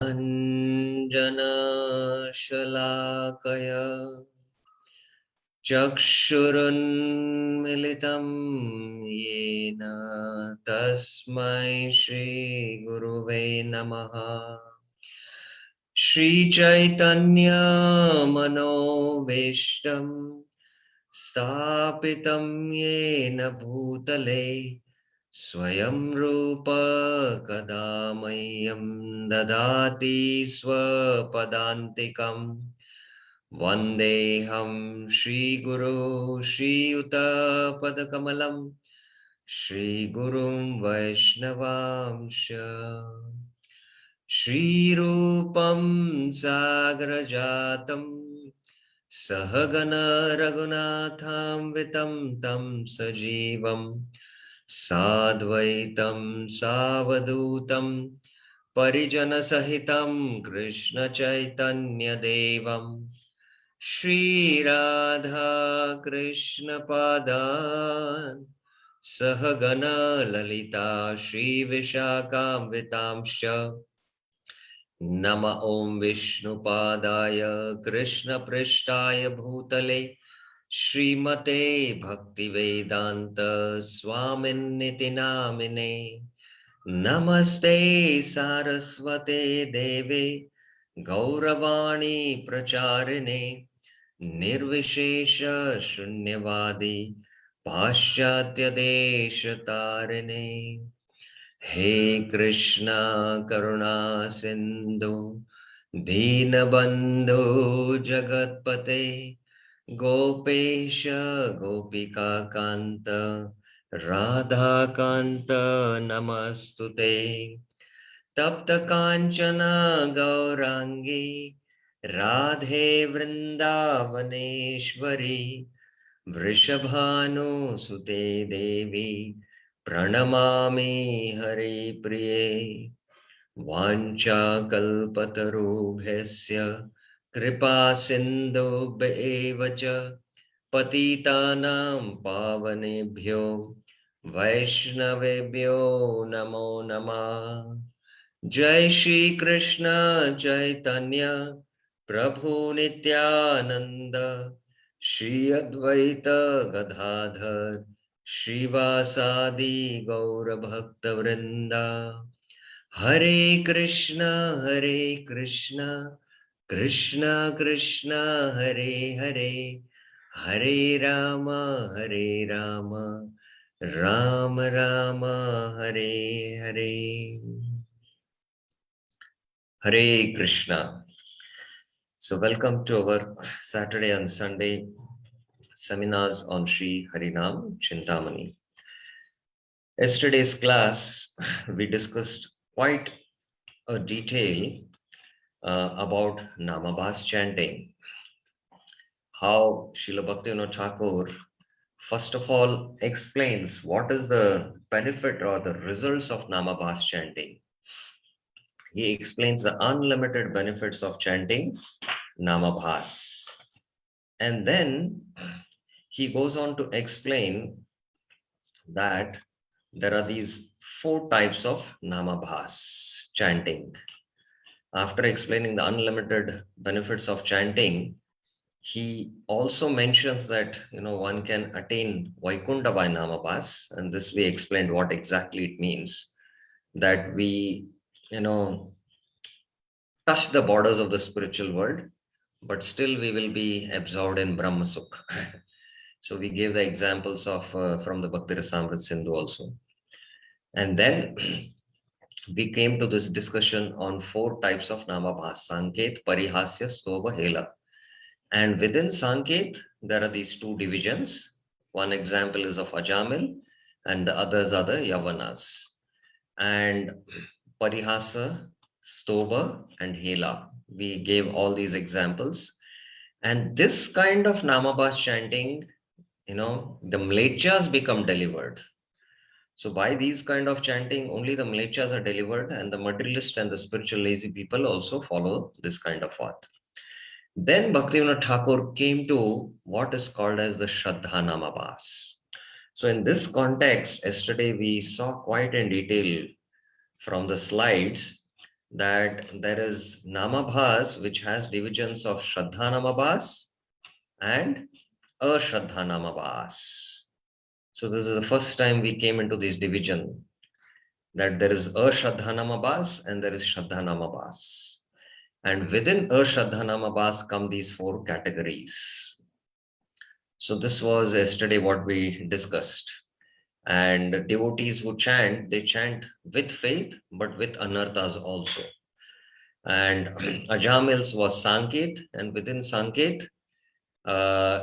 Anjana-shalakaya chakshurunmilitam yena tasmai Shri Guruve Namaha. Shri Chaitanya Manobishtam Stapitam Yena Bhutale Swayam Rupa Kadamayam Dadati Swapadantikam Vandeham Shri Guru Shri Yuta Padakamalam Shri Gurum Vaishnavamsha Shri Rupam Sagrajatam Sahagana Raghunatham Vitam Tam Sajivam Sadvaitam Savadutam Parijana Sahitam Krishna Chaitanya Devam Shri Radha Krishna Padan Sahagana Lalita Shri Vishakam Vitamsha Nama Om Vishnu Padaya Krishna Prishtaya Bhutale Srimate Bhakti Vedanta Swamin Niti Namine Namaste Saraswate Deve Gauravani Pracharine Nirvishesha Shunyavadi Paschatya Deshatarine He Krishna Karuna Sindhu Deenabandhu Jagatpate Gopesha Gopika Kanta Radha Kanta Namastute Tapta Kanchana Gaurangi Radhe Vrindavaneshwari Vrishabhanu Sute Devi Pranamami Hari Priye Vancha Kalpatarubhesya Kripa Sindhu Bevacha Patitanam Pavanebhyo Vaishnavebhyo Namo Namah Jai Shri Krishna Chaitanya Prabhu Nityananda Shri Advaita Gadadhar Srivasadi Gaura Bhakta Vrinda Hare Krishna Krishna Krishna Hare Hare Hare Rama Rama Rama Hare Hare Hare Krishna. So welcome to our Saturday and Sunday seminars on Sri Harinam Chintamani. Yesterday's class, we discussed quite a detail about Namabhas chanting. How Srila Bhaktivinoda Thakur first of all explains what is the benefit or the results of Namabhas chanting. He explains the unlimited benefits of chanting Namabhas. And then he goes on to explain that there are these 4 types of Namabhas chanting. After explaining the unlimited benefits of chanting, he also mentions that one can attain Vaikunta by Namabhas, and this we explained what exactly it means. That we touch the borders of the spiritual world, but still we will be absorbed in Brahma Sukh. So we gave the examples of from the Bhakti Rasamrita Sindhu also. And then we came to this discussion on 4 types of Namabhas: Sanket, Parihasya, Stova, Hela. And within Sanket, there are these 2 divisions. One example is of Ajamil, and the others are the Yavanas. And Parihasa, Stoba, and Hela. We gave all these examples. And this kind of Namabhas chanting, the Mlechas become delivered. So by these kind of chanting, only the Mlechas are delivered, and the materialist and the spiritual lazy people also follow this kind of path. Then Bhaktivinoda Thakur came to what is called as the Shraddha Namabhas. So in this context, yesterday we saw quite in detail from the slides that there is Namabhas which has divisions of Shraddha Namabhas and Ashraddha Namabhas. So this is the first time we came into this division, that there is Ashraddha Namabhas and there is Shraddha Namabhas. And within Ashraddha Namabhas come these four categories. So this was yesterday what we discussed. And devotees who chant, they chant with faith, but with anarthas also. And Ajamil's was Sanket, and within Sanket,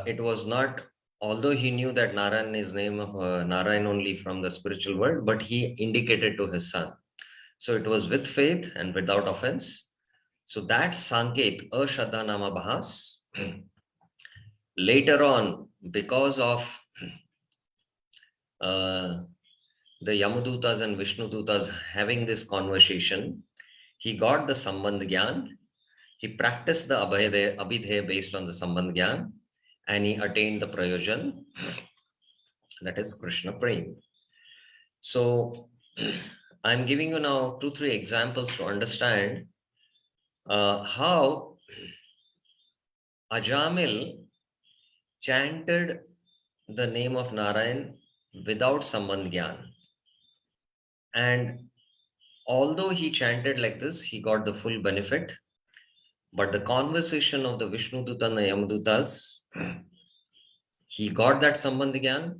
it was not, although he knew that Narayan is name of Narayan only from the spiritual world, but he indicated to his son. So it was with faith and without offense. So that Sanket, Ashraddha Namabhas, later on, because of the Yamadutas and Vishnudutas having this conversation, he got the Sambandh Gyan, he practiced the Abhidheya based on the Sambandh Gyan, and he attained the Prayojan, that is Krishna Prem. So I'm giving you now 2-3 examples to understand how Ajamil chanted the name of Narayan without Sambandh Gyan. And although he chanted like this, he got the full benefit. But the conversation of the Vishnuduta and the Yamadutas, he got that Sambandh Gyan,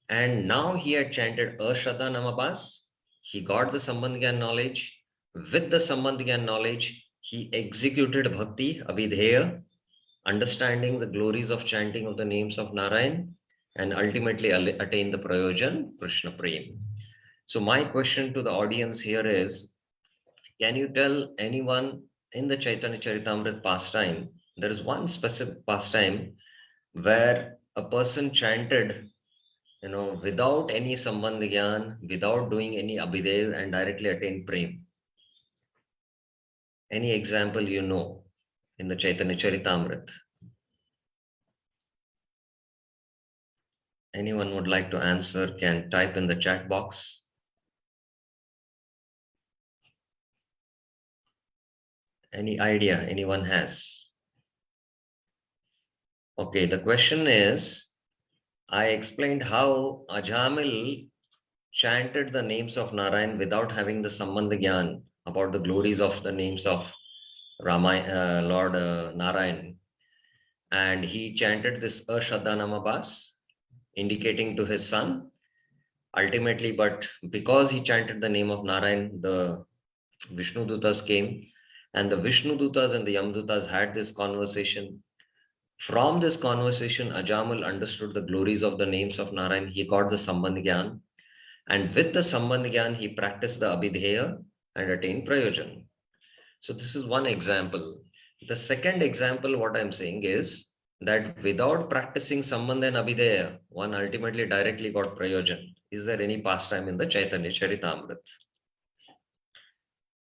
and now he had chanted Ashraddha Namabhas. He got the Sambandh Gyan knowledge. With the Sambandh Gyan knowledge, he executed Bhakti, Abhidheya, understanding the glories of chanting of the names of Narayan, and ultimately attained the Prayojan, Krishna Prem. So my question to the audience here is, can you tell anyone in the Chaitanya Charitamrita pastime, there is one specific pastime where a person chanted, without any Sambandh Gyan, without doing any Abhidev, and directly attained Prem? Any example in the Chaitanya Charitamrita? Anyone would like to answer can type in the chat box. Any idea anyone has? Okay, the question is, I explained how Ajamil chanted the names of Narayan without having the Sambandh Gyan about the glories of the names of Lord Narayan. And he chanted this Ashraddha Namabhas, indicating to his son. Ultimately, but because he chanted the name of Narayan, the Vishnudutas came, and the Vishnudutas and the Yamadutas had this conversation. From this conversation, Ajamil understood the glories of the names of Narayan. He got the Sambandh Gyan, and with the Sambandh Gyan, he practiced the Abhidheya and attained Prayojan. So this is one example. The second example, what I'm saying is that without practicing Sambandha and Abhidheya, one ultimately directly got Prayojan. Is there any pastime in the Chaitanya Charitamrita?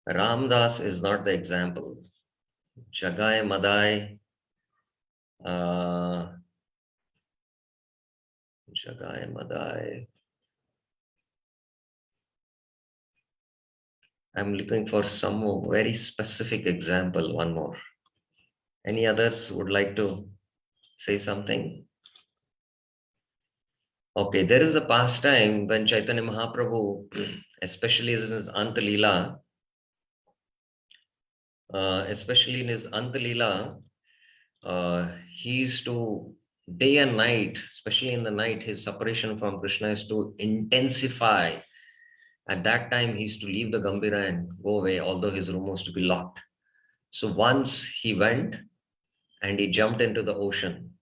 Ramdas is not the example. Jagai Madai, Jagai Madai. I'm looking for some more very specific example, one more. Any others would like to say something? Okay, there is a pastime when Chaitanya Mahaprabhu, especially in his Anta Leela, he used to, day and night, especially in the night, his separation from Krishna is to intensify. At that time, he used to leave the Gambhira and go away, although his room was to be locked. So once he went and he jumped into the ocean,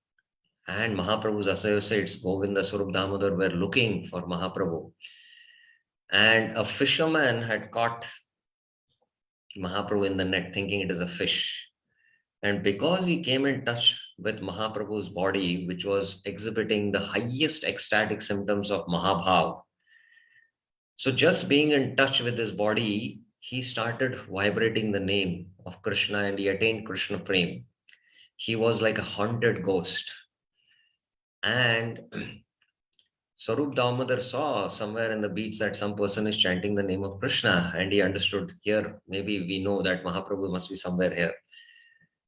and Mahaprabhu's associates, Govinda, Swarup Damodar, were looking for Mahaprabhu. And a fisherman had caught Mahaprabhu in the net, thinking it is a fish. And because he came in touch with Mahaprabhu's body, which was exhibiting the highest ecstatic symptoms of Mahabhav, so just being in touch with his body, he started vibrating the name of Krishna and he attained Krishna Prem. He was like a haunted ghost. And Sarup Damodar saw somewhere in the beach that some person is chanting the name of Krishna, and he understood, here, maybe we know that Mahaprabhu must be somewhere here.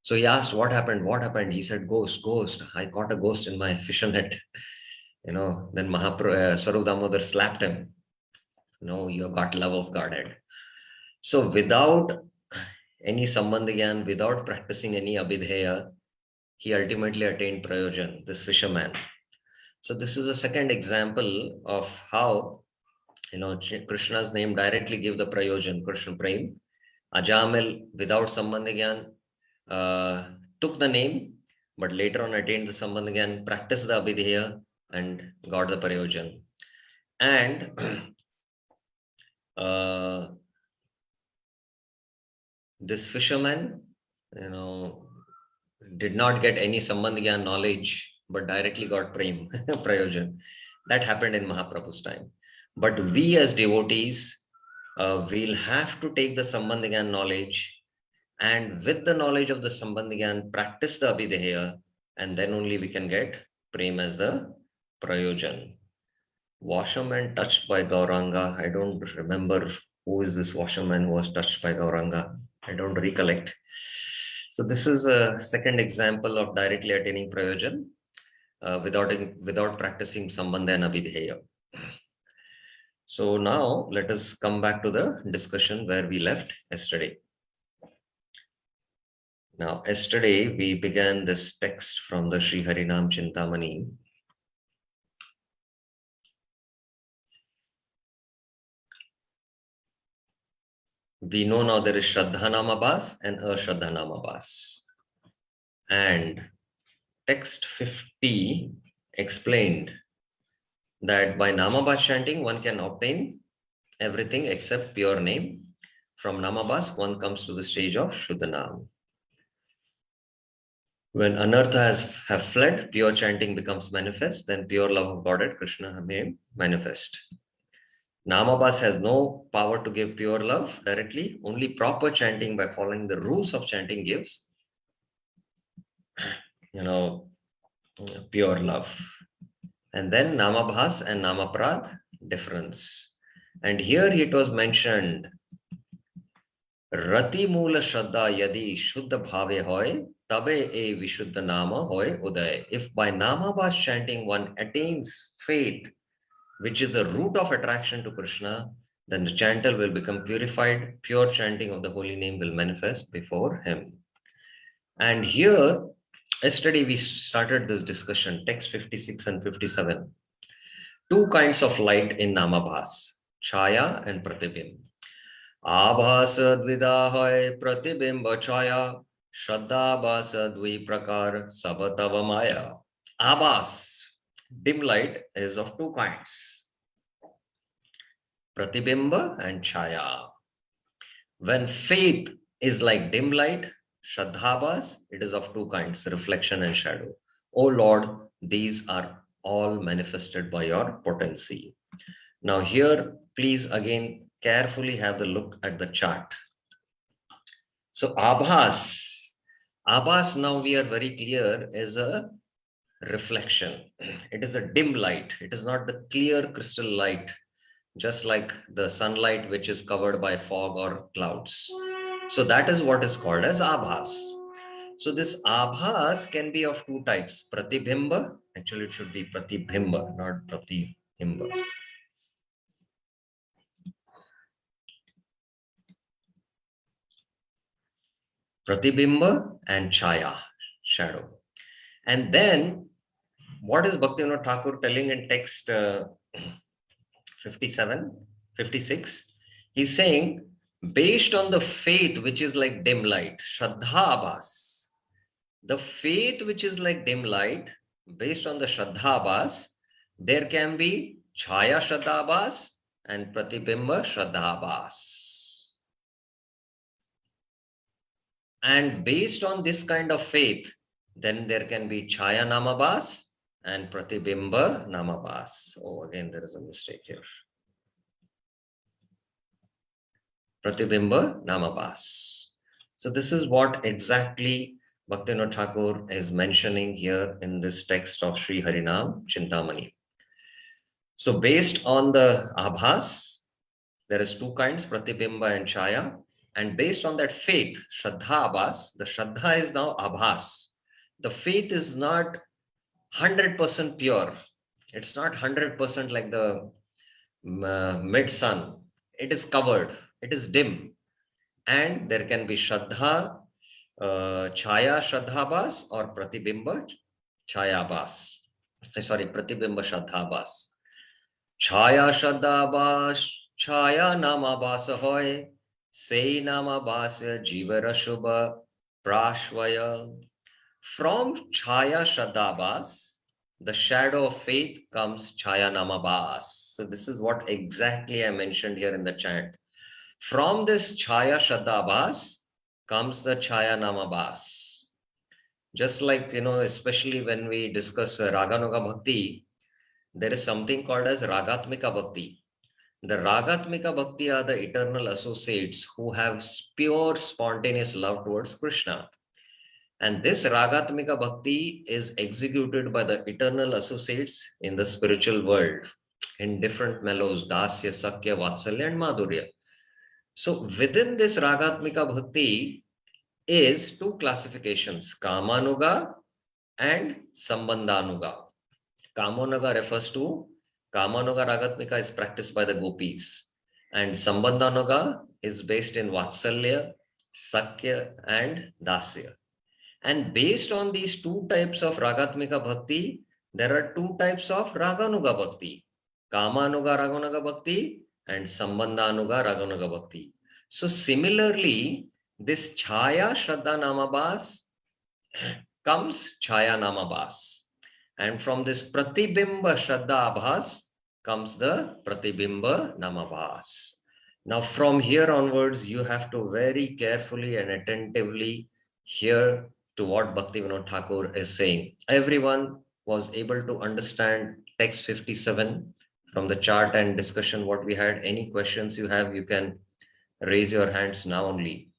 So he asked, what happened? What happened? He said, ghost, ghost. I caught a ghost in my fishing net. Then Sarup Damodar slapped him. No, you have got love of Godhead. So without any Sambandhagyan, without practicing any Abhidheya, he ultimately attained Prayojan, this fisherman. So this is a second example of how, Krishna's name directly give the Prayojan, Krishna Prem. Ajamil, without Sambandhagyan, took the name, but later on attained the Sambandhagyan, practiced the Abhidheya, and got the Prayojan. And this fisherman, did not get any Sambandhagyan knowledge, but directly got Prem, Prayojan. That happened in Mahaprabhu's time. But we as devotees, we'll have to take the Sambandhagyan knowledge, and with the knowledge of the Sambandhagyan, practice the Abhidheya, and then only we can get Prem as the Prayojan. Washerman touched by Gauranga. I don't remember who is this washerman who was touched by Gauranga. I don't recollect. So this is a second example of directly attaining Prayojan without practicing Sambandha and Abhidheya. So now let us come back to the discussion where we left yesterday. Now, yesterday we began this text from the Sri Harinam Chintamani. We know now there is Shraddha Namabhas and Ashraddha Namabhas. And text 50 explained that by Namabhas chanting, one can obtain everything except pure name. From Namabhas, one comes to the stage of Shuddhanam. When Anartha have fled, pure chanting becomes manifest, then pure love of Godhead, Krishna may manifest. Namabhas has no power to give pure love directly, only proper chanting by following the rules of chanting gives, pure love. And then Namabhas and Namaprad, difference. And here it was mentioned, Rati Mula Shraddha Yadi Shuddha Bhave Hoy, Tabe E Vishuddha Nama Hoy Uday. If by Namabhas chanting one attains faith, which is the root of attraction to Krishna, then the chanter will become purified. Pure chanting of the holy name will manifest before him. And here, yesterday we started this discussion, text 56 and 57. Two kinds of light in Namabhas, Chaya and Pratibimb. Abhas dvida hoy pratibimb chaya, Shraddha bhas dvi prakar sabatava maya. Abhas, dim light, is of two kinds, Pratibimba and Chaya. When faith is like dim light, Shraddhabhas, it is of two kinds, reflection and shadow. O Lord, these are all manifested by your potency. Now here, please again carefully have the look at the chart. So Abhas now we are very clear is a reflection. It is a dim light. It is not the clear crystal light, just like the sunlight which is covered by fog or clouds. So that is what is called as Abhas. So this Abhas can be of two types, Pratibimba, actually it should be Pratibimba, not Pratibimba. Pratibimba and Chaya, shadow. And then what is Bhaktivinoda Thakur telling in text 56? He's saying, based on the faith which is like dim light, Shraddha Abhas, the faith which is like dim light, based on the Shraddha Abhas, there can be Chaya Shraddha Abhas and Pratibimba Shraddha Abhas. And based on this kind of faith, then there can be Chaya Namabhas and Pratibimba Namabhas. Oh, again, there is a mistake here. Pratibimba Namabhas. So this is what exactly Bhaktivinoda Thakur is mentioning here in this text of Sri Harinam Chintamani. So based on the Abhas, there is two kinds, Pratibimba and Chaya. And based on that faith, Shraddha Abhas, the Shraddha is now Abhas. The faith is not 100% pure. It's not 100% like the mid-sun. It is covered. It is dim. And there can be Shraddha, Chaya Shraddhabhas or Pratibimba Chayabhas. Sorry, Pratibimba Shraddhabhas. Chaya Shraddhabhas, Chaya Namabhasa hoy, Sei Namabhasa Jivara Shubha Prashvaya. From Chaya Shraddhabhas, the shadow of faith comes Chaya Namabhas. So this is what exactly I mentioned here in the chant. From this Chaya Shraddhabhas comes the Chaya Namabhas. Just like, especially when we discuss Raganuga Bhakti, there is something called as Ragatmika Bhakti. The Ragatmika Bhakti are the eternal associates who have pure spontaneous love towards Krishna. And this Ragatmika Bhakti is executed by the eternal associates in the spiritual world in different mellows, Dasya, Sakya, Vatsalya and Madhurya. So within this Ragatmika Bhakti is two classifications, Kamanuga and Sambandhanuga. Kamanuga refers to, Kamanuga Ragatmika is practiced by the gopis, and Sambandhanuga is based in Vatsalya, Sakya and Dasya. And based on these two types of Ragatmika Bhakti, there are two types of Raganuga Bhakti, Kamanuga Raganuga Bhakti and Sambandhanuga Raganuga Bhakti. So similarly, this Chaya Shraddha Namabhas comes Chaya Namabhas. And from this Pratibimba Shraddha Abhas comes the Pratibimba Namabhas. Now from here onwards, you have to very carefully and attentively hear to what Bhaktivinoda Thakur is saying. Everyone was able to understand text 57 from the chart and discussion what we had. Any questions you have, you can raise your hands now only.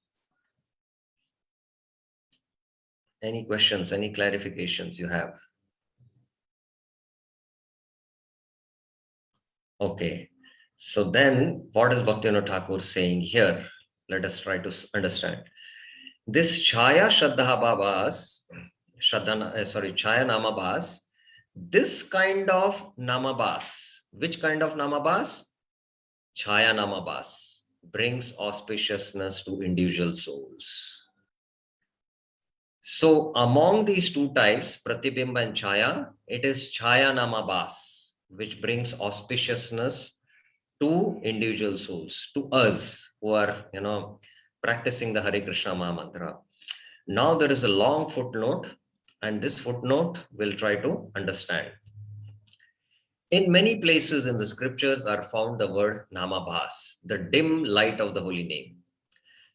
Any questions, any clarifications you have? Okay, so then what is Bhaktivinoda Thakur saying here? Let us try to understand. This Chaya Shraddhabhas, Chaya Namabhas, this kind of Namabhas, which kind of Namabhas? Chaya Namabhas brings auspiciousness to individual souls. So among these two types, Pratibimba and Chaya, it is Chaya Namabhas, which brings auspiciousness to individual souls, to us who are, practicing the Hare Krishna Maha Mantra. Now there is a long footnote, and this footnote we'll try to understand. In many places in the scriptures are found the word Namabhas, the dim light of the holy name.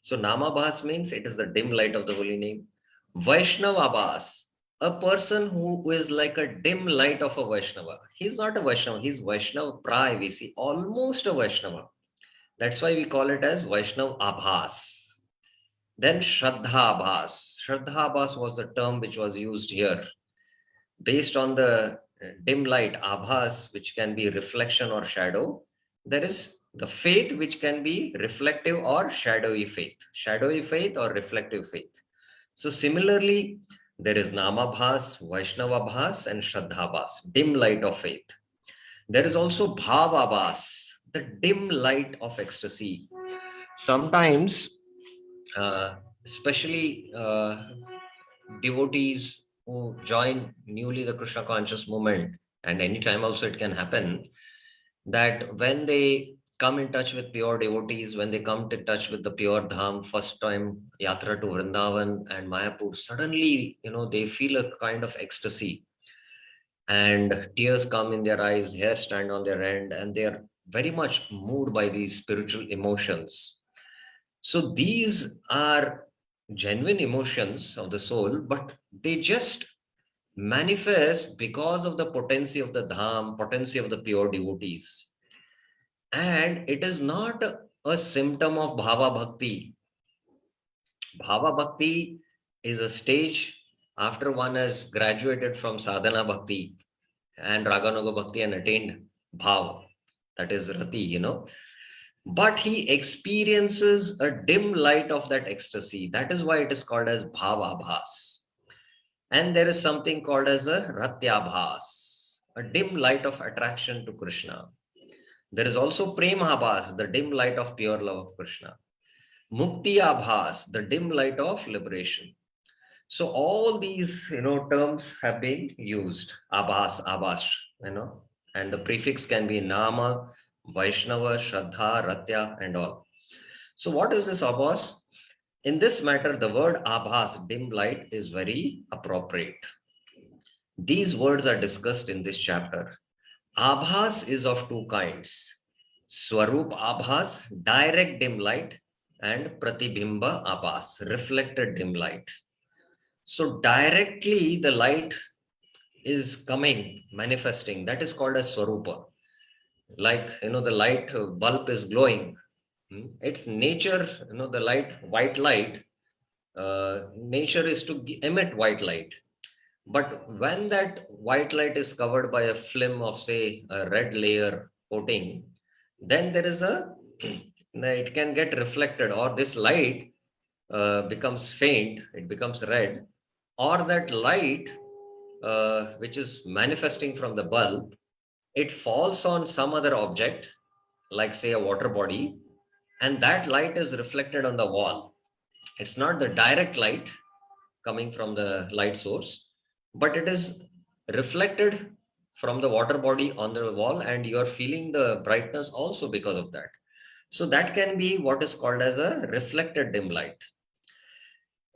So Namabhas means it is the dim light of the holy name. Vaishnavabhas, a person who is like a dim light of a Vaishnava. He's not a Vaishnava, he's Vaishnava Pray, we see, almost a Vaishnava. That's why we call it as Vaishnav Abhas. Then Shraddha Abhas. Shraddha Abhas was the term which was used here. Based on the dim light, Abhas, which can be reflection or shadow, there is the faith which can be reflective or shadowy faith or reflective faith. So similarly, there is Namabhas, Vaishnavabhas and Shraddhabhas, dim light of faith. There is also Bhavabhas, the dim light of ecstasy. Sometimes, especially devotees who join newly the Krishna conscious movement, and anytime also it can happen, that when they come in touch with pure devotees, when they come to touch with the pure dham, first time yatra to Vrindavan and Mayapur, suddenly, they feel a kind of ecstasy and tears come in their eyes, hair stand on their end, and they are very much moved by these spiritual emotions. So these are genuine emotions of the soul, but they just manifest because of the potency of the dham, potency of the pure devotees. And it is not a symptom of bhava bhakti. Bhava bhakti is a stage after one has graduated from sadhana bhakti and raganuga bhakti and attained bhav, that is rati, but he experiences a dim light of that ecstasy. That is why it is called as bhavabhas. And there is something called as a ratyabhas, a dim light of attraction to Krishna. There is also premabhas, the dim light of pure love of Krishna. Mukti abhas, the dim light of liberation. So all these, terms have been used. Abhas, abhas, and the prefix can be nama, Vaishnava, Shraddha, Ratya, and all. So what is this abhas? In this matter, the word abhas, dim light, is very appropriate. These words are discussed in this chapter. Abhas is of two kinds. Swarup abhas, direct dim light, and pratibimba abhas, reflected dim light. So directly the light is coming, manifesting. That is called as swarupa. Like, the light bulb is glowing. Its nature, the light, white light, nature is to emit white light. But when that white light is covered by a film of, say, a red layer coating, then there is it can get reflected, or this light becomes faint, it becomes red, or that light which is manifesting from the bulb, it falls on some other object, like say a water body, and that light is reflected on the wall. It's not the direct light coming from the light source, but it is reflected from the water body on the wall, and you are feeling the brightness also because of that. So that can be what is called as a reflected dim light.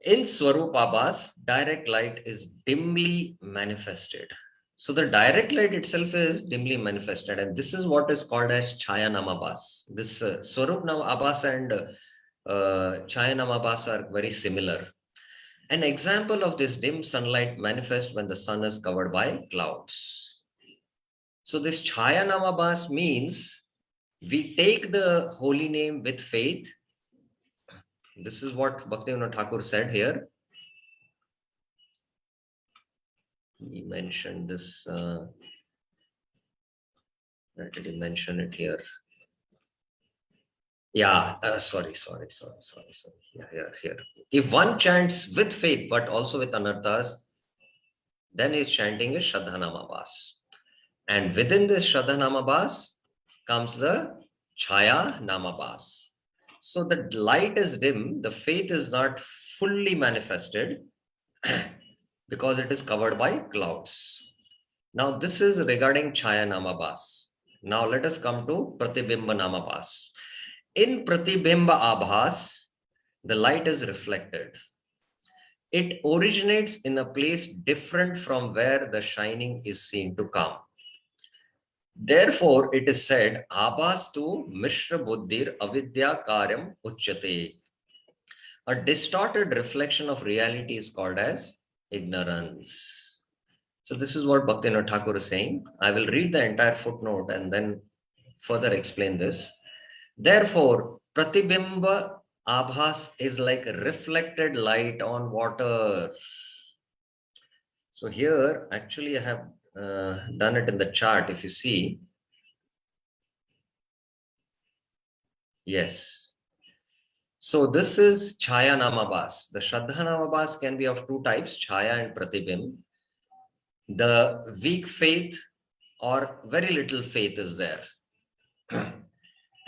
In Swarupabhas, direct light is dimly manifested. So the direct light itself is dimly manifested, and this is what is called as Chayanamabhas. This Swarup and Chayanamabhas are very similar. An example of this dim sunlight manifests when the sun is covered by clouds. So this Chayanamabhas means we take the holy name with faith. This is what Bhaktivinoda Thakur said here. He mentioned this. Where did he mention it here? Yeah, sorry. Yeah, here. If one chants with faith, but also with anarthas, then his chanting is Shraddhanamabhas. And within this Shraddhanamabhas comes the Chaya Namabhas. So the light is dim, the faith is not fully manifested because it is covered by clouds. Now this is regarding Chaya Namabhas. Now let us come to Pratibimba Namabhas. In Pratibimba Abhas, the light is reflected. It originates in a place different from where the shining is seen to come. Therefore, it is said, Abhastu Mishra Buddhir Avidya Karyam Uchyate. A distorted reflection of reality is called as ignorance. So this is what Bhaktivinoda Thakur is saying. I will read the entire footnote and then further explain this. Therefore, Pratibimba Abhas is like reflected light on water. So here, actually, I have done it in the chart. If you see, yes. So this is Chaya Namabhas. The Shraddha Namabhas can be of two types, Chaya and Pratibimb. The weak faith or very little faith is there.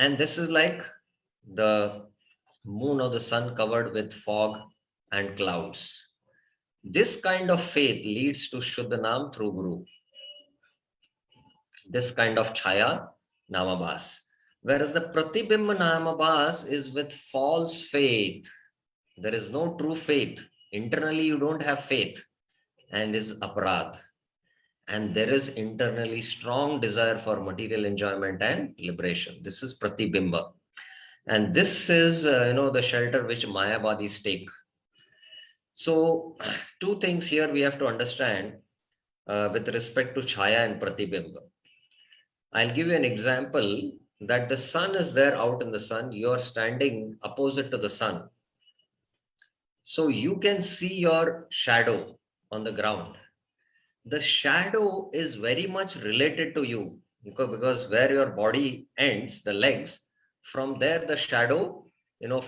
And this is like the moon or the sun covered with fog and clouds. This kind of faith leads to Shuddhanam through Guru. This kind of Chaya Namabhas. Whereas the Pratibimba Namabhas is with false faith. There is no true faith. Internally, you don't have faith and is aparadh. And there is internally strong desire for material enjoyment and liberation. This is Pratibimba. And this is, the shelter which Mayavadis take. So, two things here we have to understand with respect to Chaya and Pratibimba. I'll give you an example that the sun is there out in the sun. You are standing opposite to the sun. So you can see your shadow on the ground. The shadow is very much related to you. because where your body ends, the legs, from there the shadow,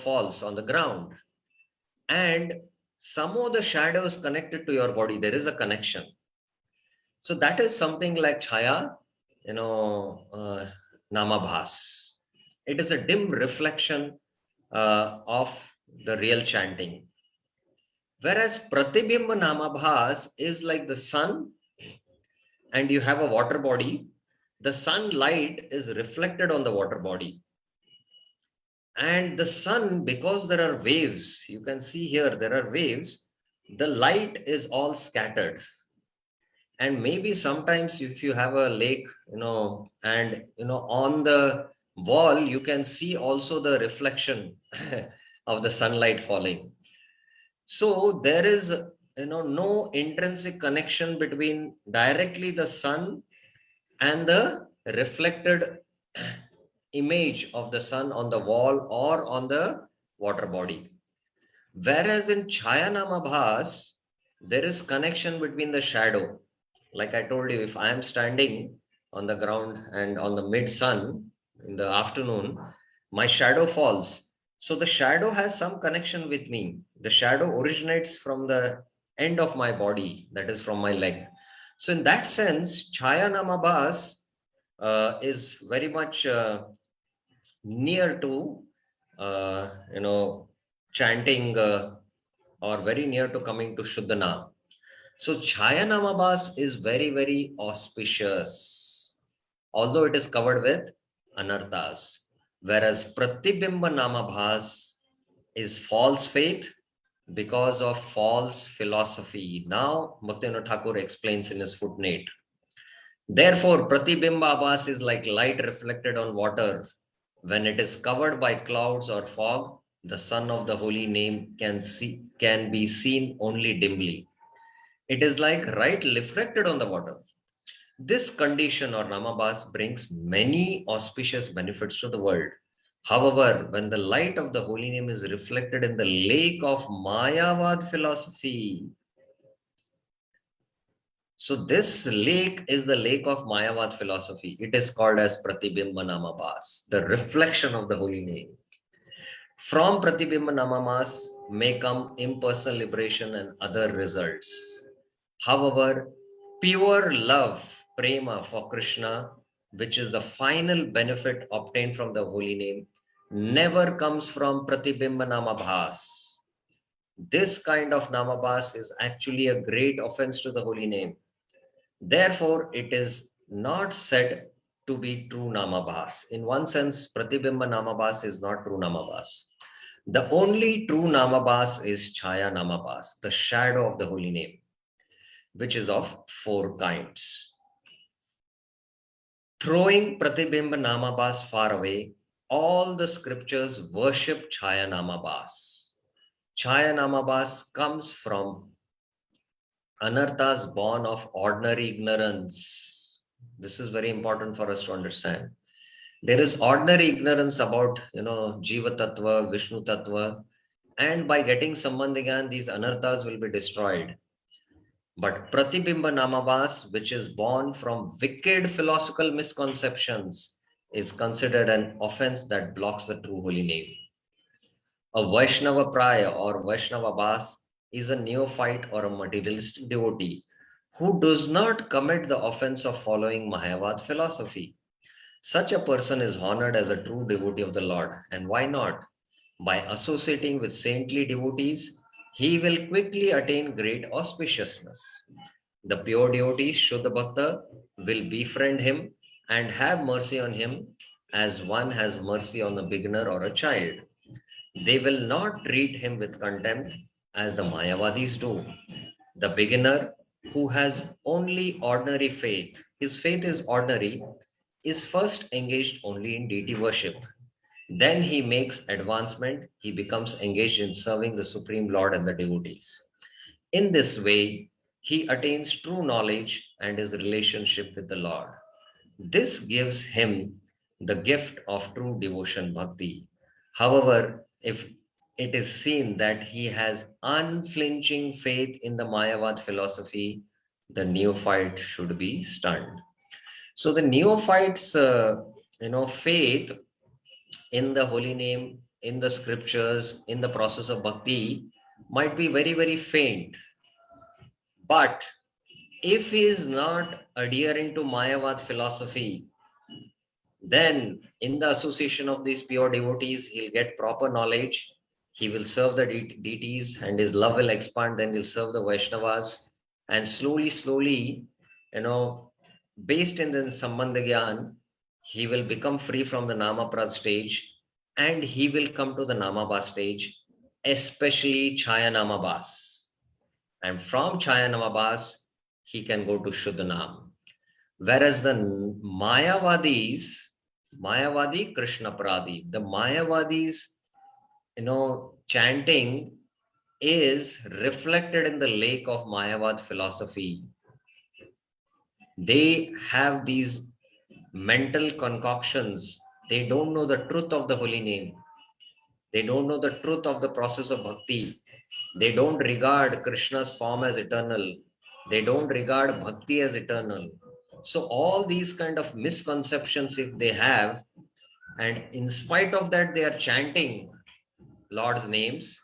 falls on the ground. And some of the shadows connected to your body, there is a connection. So that is something like Chaya, Namabhas. It is a dim reflection of the real chanting. Whereas Pratibimba Namabhas is like the sun, and you have a water body. The sunlight is reflected on the water body. And the sun, because there are waves, you can see here, there are waves, the light is all scattered. And maybe sometimes if you have a lake, and, on the wall, you can see also the reflection of the sunlight falling. So there is, no intrinsic connection between directly the sun and the reflected image of the sun on the wall or on the water body. Whereas in Chayanamabhas, there is connection between the shadow. Like I told you, if I am standing on the ground and on the mid sun in the afternoon, my shadow falls. So the shadow has some connection with me. The shadow originates from the end of my body, that is from my leg. So in that sense, Chayanamabhas is very much near to, chanting or very near to coming to Shuddhana. So Chayanamabhas is very, very auspicious, although it is covered with anarthas. Whereas Pratibimba Namabhas is false faith because of false philosophy. Now, Bhaktivinoda Thakur explains in his footnote. Therefore, Pratibimba Abhas is like light reflected on water. When it is covered by clouds or fog, the sun of the holy name can be seen only dimly. It is like light reflected on the water. This condition or Namabhas brings many auspicious benefits to the world. However, when the light of the holy name is reflected in the lake of Mayavad philosophy, so this lake is the lake of Mayavad philosophy. It is called as Pratibimba Namabhas, the reflection of the holy name. From Pratibimba Namabhas may come impersonal liberation and other results. However, pure love, prema for Krishna, which is the final benefit obtained from the holy name, never comes from Pratibimba Namabhas. This kind of Namabhas is actually a great offense to the holy name. Therefore, it is not said to be true Namabhas. In one sense, Pratibimba Namabhas is not true Namabhas. The only true Namabhas is Chaya Namabhas, the shadow of the holy name, which is of four kinds. Throwing Pratibimba Namabhas far away, all the scriptures worship Chaya Namabhas. Chaya Namabhas comes from anarthas born of ordinary ignorance. This is very important for us to understand. There is ordinary ignorance about, Jiva Tattva, Vishnu Tattva, and by getting Sambandhigyan, these anarthas will be destroyed. But Pratibimba Namabhas, which is born from wicked philosophical misconceptions, is considered an offense that blocks the true holy name. A Vaishnava Praya or Vaishnava Bhas is a neophyte or a materialistic devotee who does not commit the offense of following Mayavad philosophy. Such a person is honored as a true devotee of the Lord. And why not? By associating with saintly devotees, he will quickly attain great auspiciousness. The pure devotees, Shuddha Bhakta, will befriend him and have mercy on him as one has mercy on a beginner or a child. They will not treat him with contempt as the Mayavadis do. The beginner who has only ordinary faith, his faith is ordinary, is first engaged only in deity worship. Then he makes advancement, he becomes engaged in serving the Supreme Lord and the devotees. In this way, he attains true knowledge and his relationship with the Lord. This gives him the gift of true devotion bhakti. However, if it is seen that he has unflinching faith in the Mayavad philosophy, the neophyte should be stunned. So the neophytes, faith in the holy name, in the scriptures, in the process of bhakti might be very, very faint. But if he is not adhering to Mayavad philosophy, then in the association of these pure devotees, he'll get proper knowledge. He will serve the deities and his love will expand. Then he'll serve the Vaishnavas. And slowly, slowly, based in the Sambandha Gyan, he will become free from the Namaprad stage and he will come to the Namabhas stage, especially Chaya Namabhas. And from Chaya Namabhas, he can go to Shuddhanam. Whereas the Mayavadi Krishna Pradi, the Mayavadis, chanting is reflected in the lake of Mayavad philosophy. They have these mental concoctions. They don't know the truth of the holy name. They don't know the truth of the process of bhakti. They don't regard Krishna's form as eternal. They don't regard bhakti as eternal. So all these kind of misconceptions, if they have, and in spite of that, they are chanting Lord's names,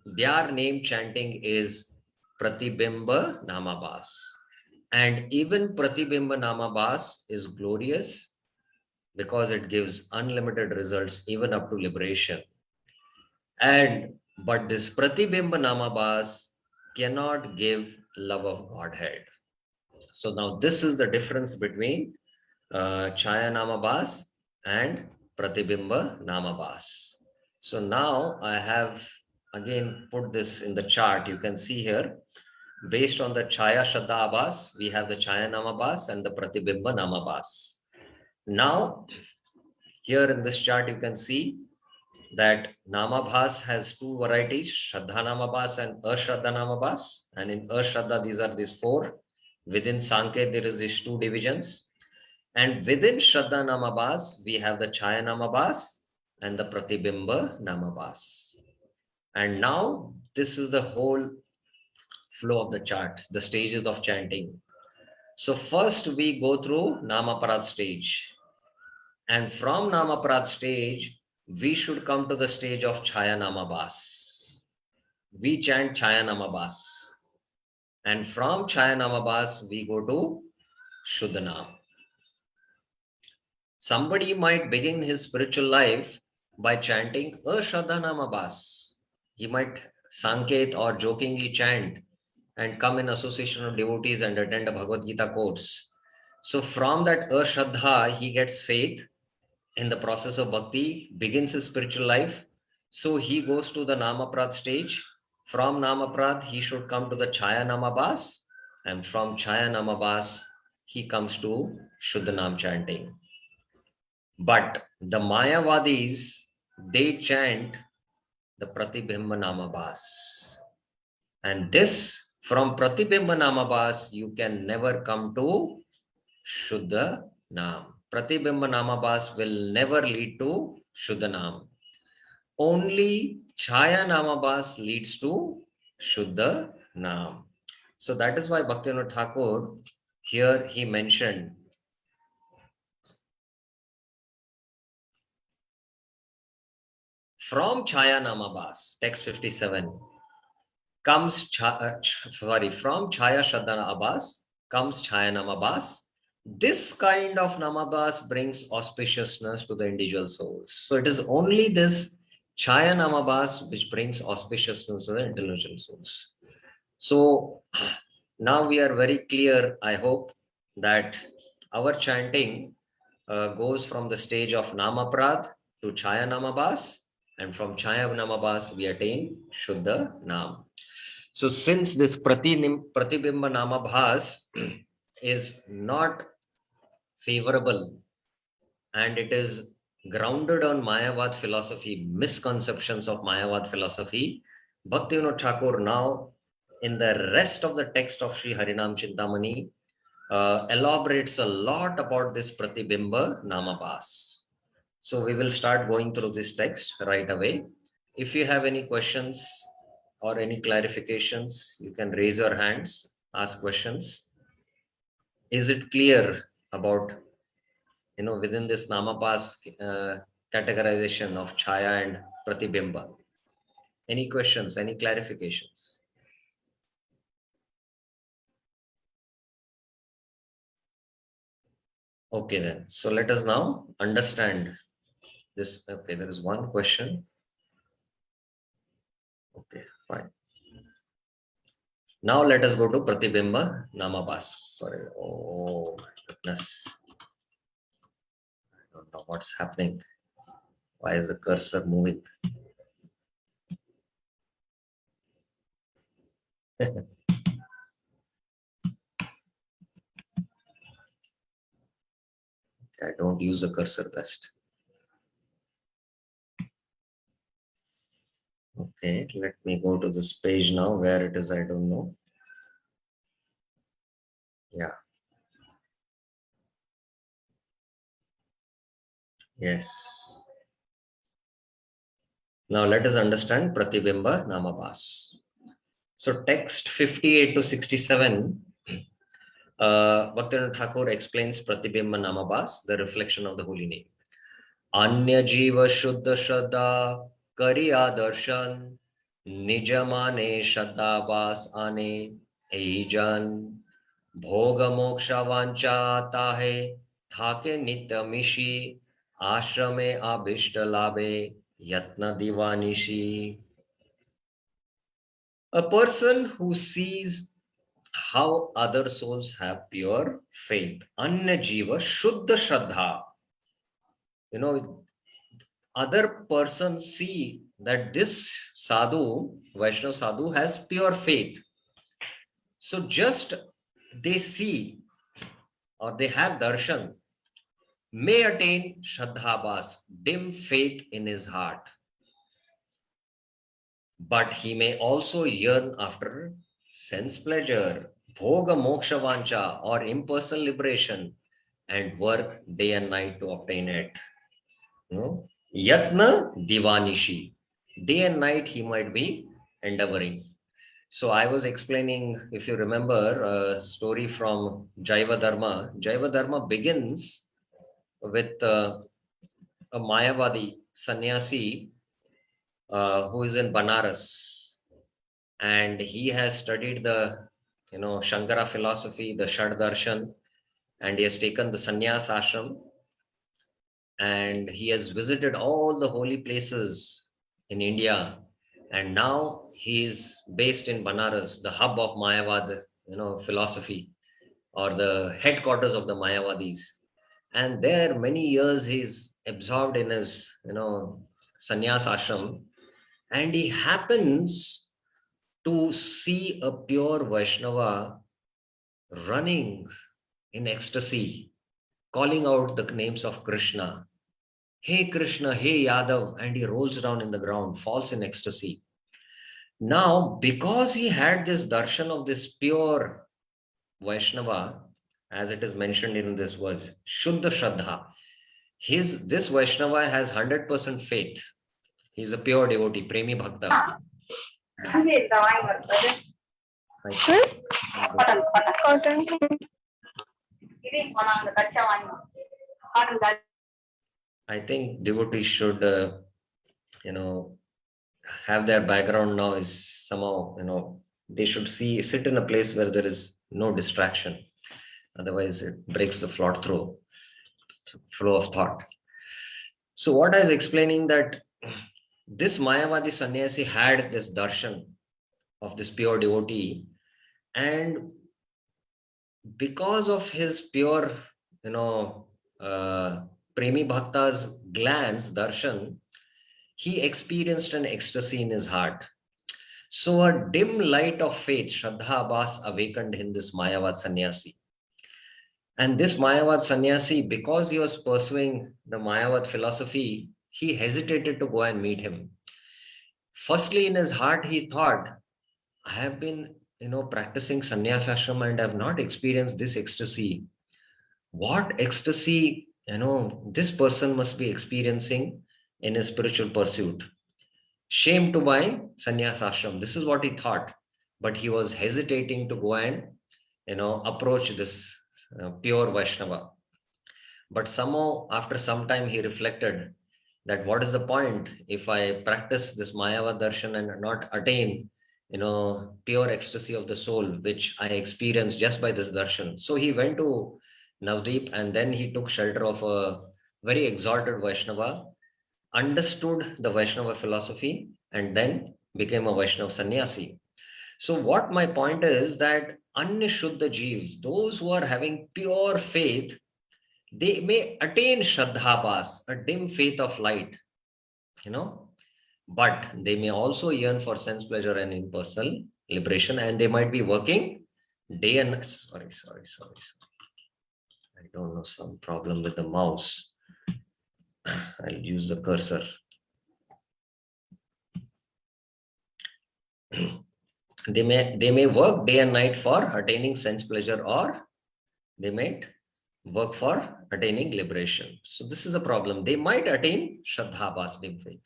their name chanting is Pratibimba Namabhas. And even Pratibimba Namabhas is glorious because it gives unlimited results even up to liberation. But this Pratibimba Namabhas cannot give love of Godhead. So now this is the difference between Chaya Namabhas and Pratibimba Namabhas. So now I have again put this in the chart. You can see here, based on the Chaya Shraddha Abhas, we have the Chaya Namabhas and the Pratibimba Namabhas. Now, here in this chart, you can see that Namabhas has two varieties, Shraddha Namabhas and Ashraddha Namabhas. And in Ashraddha, these are these four. Within Sanket, there is these two divisions. And within Shraddha Namabhas, we have the Chaya Namabhas and the Pratibimba Namabhas. And now this is the whole flow of the chart, the stages of chanting. So first we go through Namaprad stage. And from Namaprad stage, we should come to the stage of Chaya Namabhas. We chant Chaya Namabhas. And from Chaya Namabhas, we go to Shuddhanam. Somebody might begin his spiritual life by chanting Ashraddha Namabhas. He might Sanket or jokingly chant and come in association of devotees and attend a Bhagavad Gita course. So from that Ashraddha, he gets faith in the process of bhakti, begins his spiritual life. So he goes to the Namaprad stage. From Namaprad, he should come to the Chaya Namabhas. And from Chaya Namabhas, he comes to Shuddhanam chanting. But the Mayavadis, they chant the Pratibimba Namabhas. And this, from Pratibimba Namabhas, you can never come to Shuddha Nam. Pratibimba Namabhas will never lead to Shuddha Nam. Only Chaya Namabhas leads to Shuddha Nam. So that is why Bhaktivinoda Thakur, here he mentioned from Chaya Namabhas, text 57, comes, from Chaya Shraddha Abhas comes Chaya Namabhas. This kind of Namabhas brings auspiciousness to the individual souls. So it is only this Chaya Namabhas which brings auspiciousness to the individual souls. So now we are very clear, I hope, that our chanting goes from the stage of Namaprad to Chaya Namabhas, and from Chaya Namabhas we attain Shuddha Nam. So since this Pratibimba Namabhas is not favorable and it is grounded on Mayavad philosophy, misconceptions of Mayavad philosophy, Bhaktivinoda Thakur now in the rest of the text of Sri Harinam Chintamani elaborates a lot about this Pratibimba Namabhas. So we will start going through this text right away. If you have any questions or any clarifications, you can raise your hands, ask questions. Is it clear about within this Namapas categorization of Chaya and Pratibimba. Any questions, any clarifications? Okay then, so let us now understand this. Okay, there is one question. Okay, fine. Now let us go to Pratibimba Namabas. Sorry, oh my goodness. I don't know what's happening. Why is the cursor moving? I don't use the cursor best. Okay, let me go to this page now. Where it is, I don't know. Yeah. Yes. Now let us understand Pratibimba Namabas. So text 58 to 67, Bhaktivinoda Thakur explains Pratibimba Namabas, the reflection of the holy name. Anya Jiva Shuddha Shraddha Kariya Darshan Nijamane Shraddha Bas Ane Eijan Bhoga Moksha Vancha Tahe Thake Nityamishi Ashrame Abhishta Labhe Yatna Divanishi. A person who sees how other souls have pure faith, Anya Jiva Shuddha Shraddha. Other persons see that this sadhu, Vaishnava sadhu, has pure faith. So just they see or they have darshan, may attain shraddhabhas, dim faith in his heart. But he may also yearn after sense pleasure, bhoga moksha vancha, or impersonal liberation, and work day and night to obtain it. Yatna divanishi. Day and night he might be endeavoring. So I was explaining, if you remember, a story from Jaiva Dharma. Jaiva Dharma begins with a Mayavadi sannyasi who is in Banaras, and he has studied the Shankara philosophy, the Shad Darshan, and he has taken the sannyas ashram, and he has visited all the holy places in India, and now he is based in Banaras, the hub of Mayavad, philosophy, or the headquarters of the Mayavadis. And there, many years he's absorbed in his, sannyas ashram, and he happens to see a pure Vaishnava running in ecstasy, calling out the names of Krishna. Hey Krishna, hey Yadav, and he rolls down in the ground, falls in ecstasy. Now, because he had this darshan of this pure Vaishnava, as it is mentioned in this verse, Shuddha Shraddha, this Vaishnava has 100% faith. He's a pure devotee, Premi Bhakta. I think devotees should, have their background noise somehow, they should sit in a place where there is no distraction. Otherwise, it breaks the flow of thought. So what I was explaining that this Mayavadi sannyasi had this darshan of this pure devotee, and because of his pure, Premi Bhakta's glance, darshan, he experienced an ecstasy in his heart. So a dim light of faith, Shraddha Abbas, awakened in this Mayavad sannyasi. And this Mayavad sannyasi, because he was pursuing the Mayavad philosophy, he hesitated to go and meet him. Firstly, in his heart, he thought, I have been, practicing sannyas ashram and have not experienced this ecstasy. What ecstasy, this person must be experiencing in his spiritual pursuit. Shame to my sannyas ashram. This is what he thought. But he was hesitating to go and, approach this pure Vaishnava. But somehow, after some time, he reflected that what is the point if I practice this Mayavad darshan and not attain, pure ecstasy of the soul, which I experienced just by this darshan. So he went to Navdeep and then he took shelter of a very exalted Vaishnava, understood the Vaishnava philosophy, and then became a Vaishnava sannyasi. So what my point is that Annishuddha Jeev, those who are having pure faith, they may attain Shraddhabhas, a dim faith of light, you know, but they may also yearn for sense pleasure and impersonal liberation, and they might be working day and sorry. I don't know, some problem with the mouse. I'll use the cursor. They may work day and night for attaining sense pleasure, or they might work for attaining liberation. So this is a problem. They might attain Shraddhabhas, dim faith.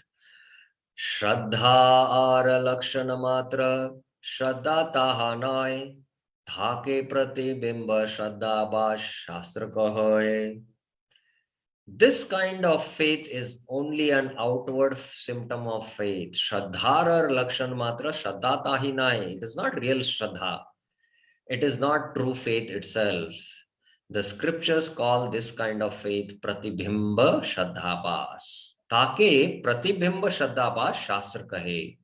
श्रद्धा आर लक्षण मात्र श्रद्धा ताहानाय धाके प्रतिबिंब श्रद्धाभास शास्त्र कहे. This kind of faith is only an outward symptom of faith. Shraddhar lakshan matra shraddha tahinai. It is not real shraddha. It is not true faith itself. The scriptures call this kind of faith pratibimba shraddhabhas. Take pratibimba shraddhabhas shastra kahe.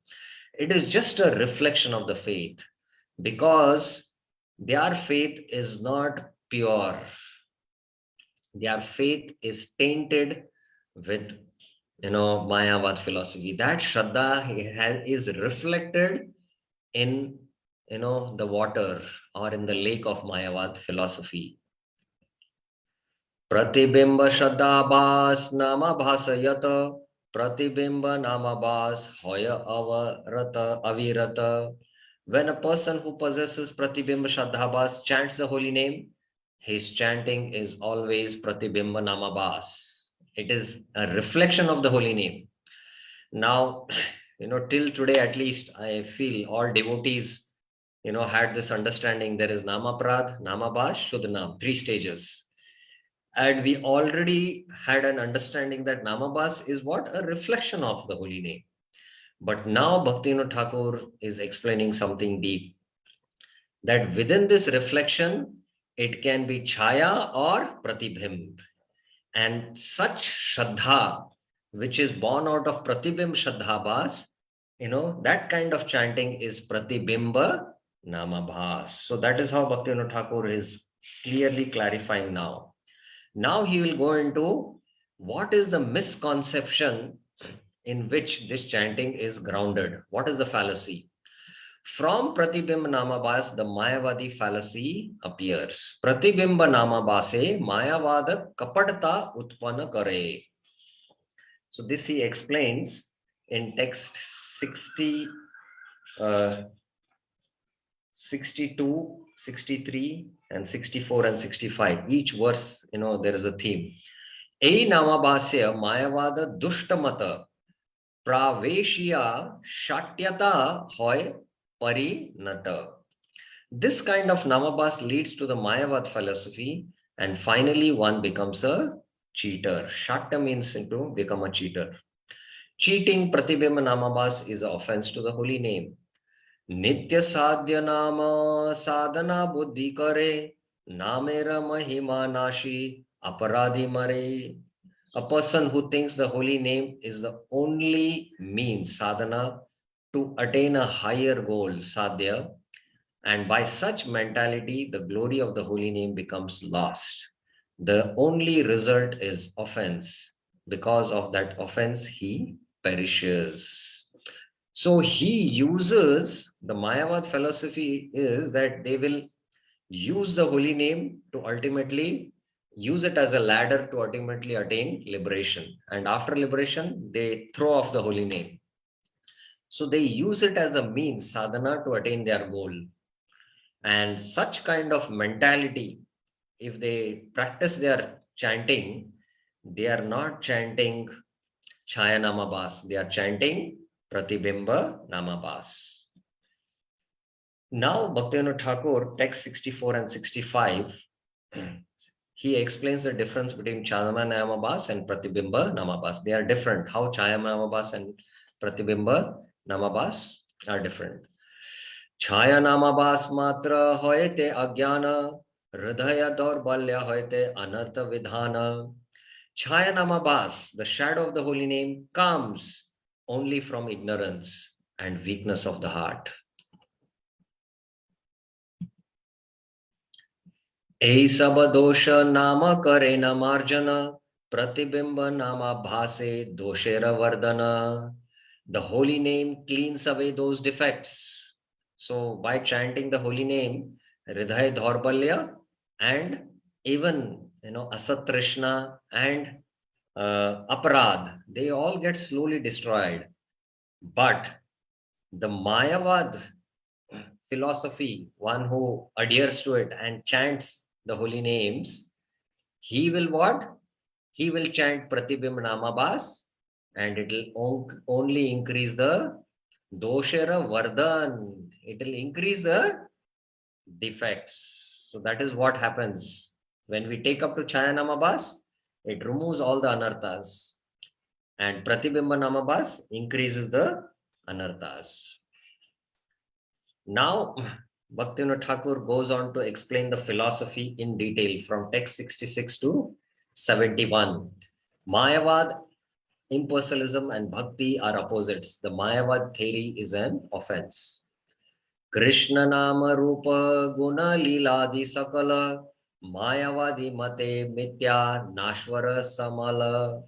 It is just a reflection of the faith because their faith is not pure. Their faith is tainted with, Mayavad philosophy. That Shraddha is reflected in, the water or in the lake of Mayavad philosophy. Pratibimba Shraddhabhas nama bhasayata pratibimba nama bhas hoya avarata avirata. When a person who possesses pratibimba Shraddhabhas chants the holy name, his chanting is always pratibimba nama bhas. It is a reflection of the holy name. Now, till today at least, I feel all devotees, had this understanding. There is nama prad, nama bhas, shuddhanam, 3 stages. And we already had an understanding that Namabhas is what? A reflection of the holy name. But now Bhaktivinoda Thakur is explaining something deep. That within this reflection, it can be Chaya or Pratibhimb. And such Shraddha, which is born out of Pratibhimb Shraddhabhas, that kind of chanting is Pratibimba Namabhas. So that is how Bhaktivinoda Thakur is clearly clarifying now. Now he will go into what is the misconception in which this chanting is grounded. What is the fallacy? From Pratibimba Namabhas, the Mayavadi fallacy appears. Pratibimba Namabhase Mayavada Kapadta Utpanna Kare. So this he explains in text 60, 62, 63, and 64 and 65. Each verse, there is a theme. Ei namabhasya mayavada dushtamata praveshya shatyata hoy parinata. This kind of namabhas leads to the Mayavad philosophy, and finally one becomes a cheater. Shatya means to become a cheater. Cheating pratibimba namabhas is an offense to the holy name. Nitya sadhya nama sadhana buddhi kare namera mahima nashi aparadhi mare. A person who thinks the holy name is the only means, sadhana, to attain a higher goal, sadhya, and by such mentality, the glory of the holy name becomes lost. The only result is offense. Because of that offense, he perishes. So he uses, the Mayavad philosophy is that they will use the holy name to ultimately use it as a ladder to ultimately attain liberation. And after liberation, they throw off the holy name. So they use it as a means, sadhana, to attain their goal. And such kind of mentality, if they practice their chanting, they are not chanting Chaya Namabhas, they are chanting Pratibimba Namabhas. Now, Bhaktivinoda Thakur, text 64 and 65, he explains the difference between Chayama Namabhas and Pratibimba Namabhas. They are different. How Chayama Namabhas and Pratibimba Namabhas are different. Chaya Namabhas matra hoyte agyana, hridaya daurbalya hoyte anartha vidhana. Chaya Namabhas, the shadow of the holy name, comes only from ignorance and weakness of the heart. एहि सब दोष नाम करे न मार्जन प्रतिबिंब नामा भासे दोषेर vardana. The holy name cleans away those defects. So by chanting the holy name, hridaya dhaurbalya and even asatrishna and aparad, they all get slowly destroyed. But the Mayavad philosophy, one who adheres to it and chants the holy names, he will what? He will chant Pratibimb Namabhas and it will only increase the Doshera Vardhan. It will increase the defects. So that is what happens. When we take up to Chaya Namabhas, it removes all the anarthas. And Pratibimba Namabhas increases the anarthas. Now, Bhaktivinoda Thakur goes on to explain the philosophy in detail from text 66 to 71. Mayavad, impersonalism, and bhakti are opposites. The Mayavad theory is an offense. Krishna nama rupa guna liladi sakala Mayavadi mate mitya nashvara samala.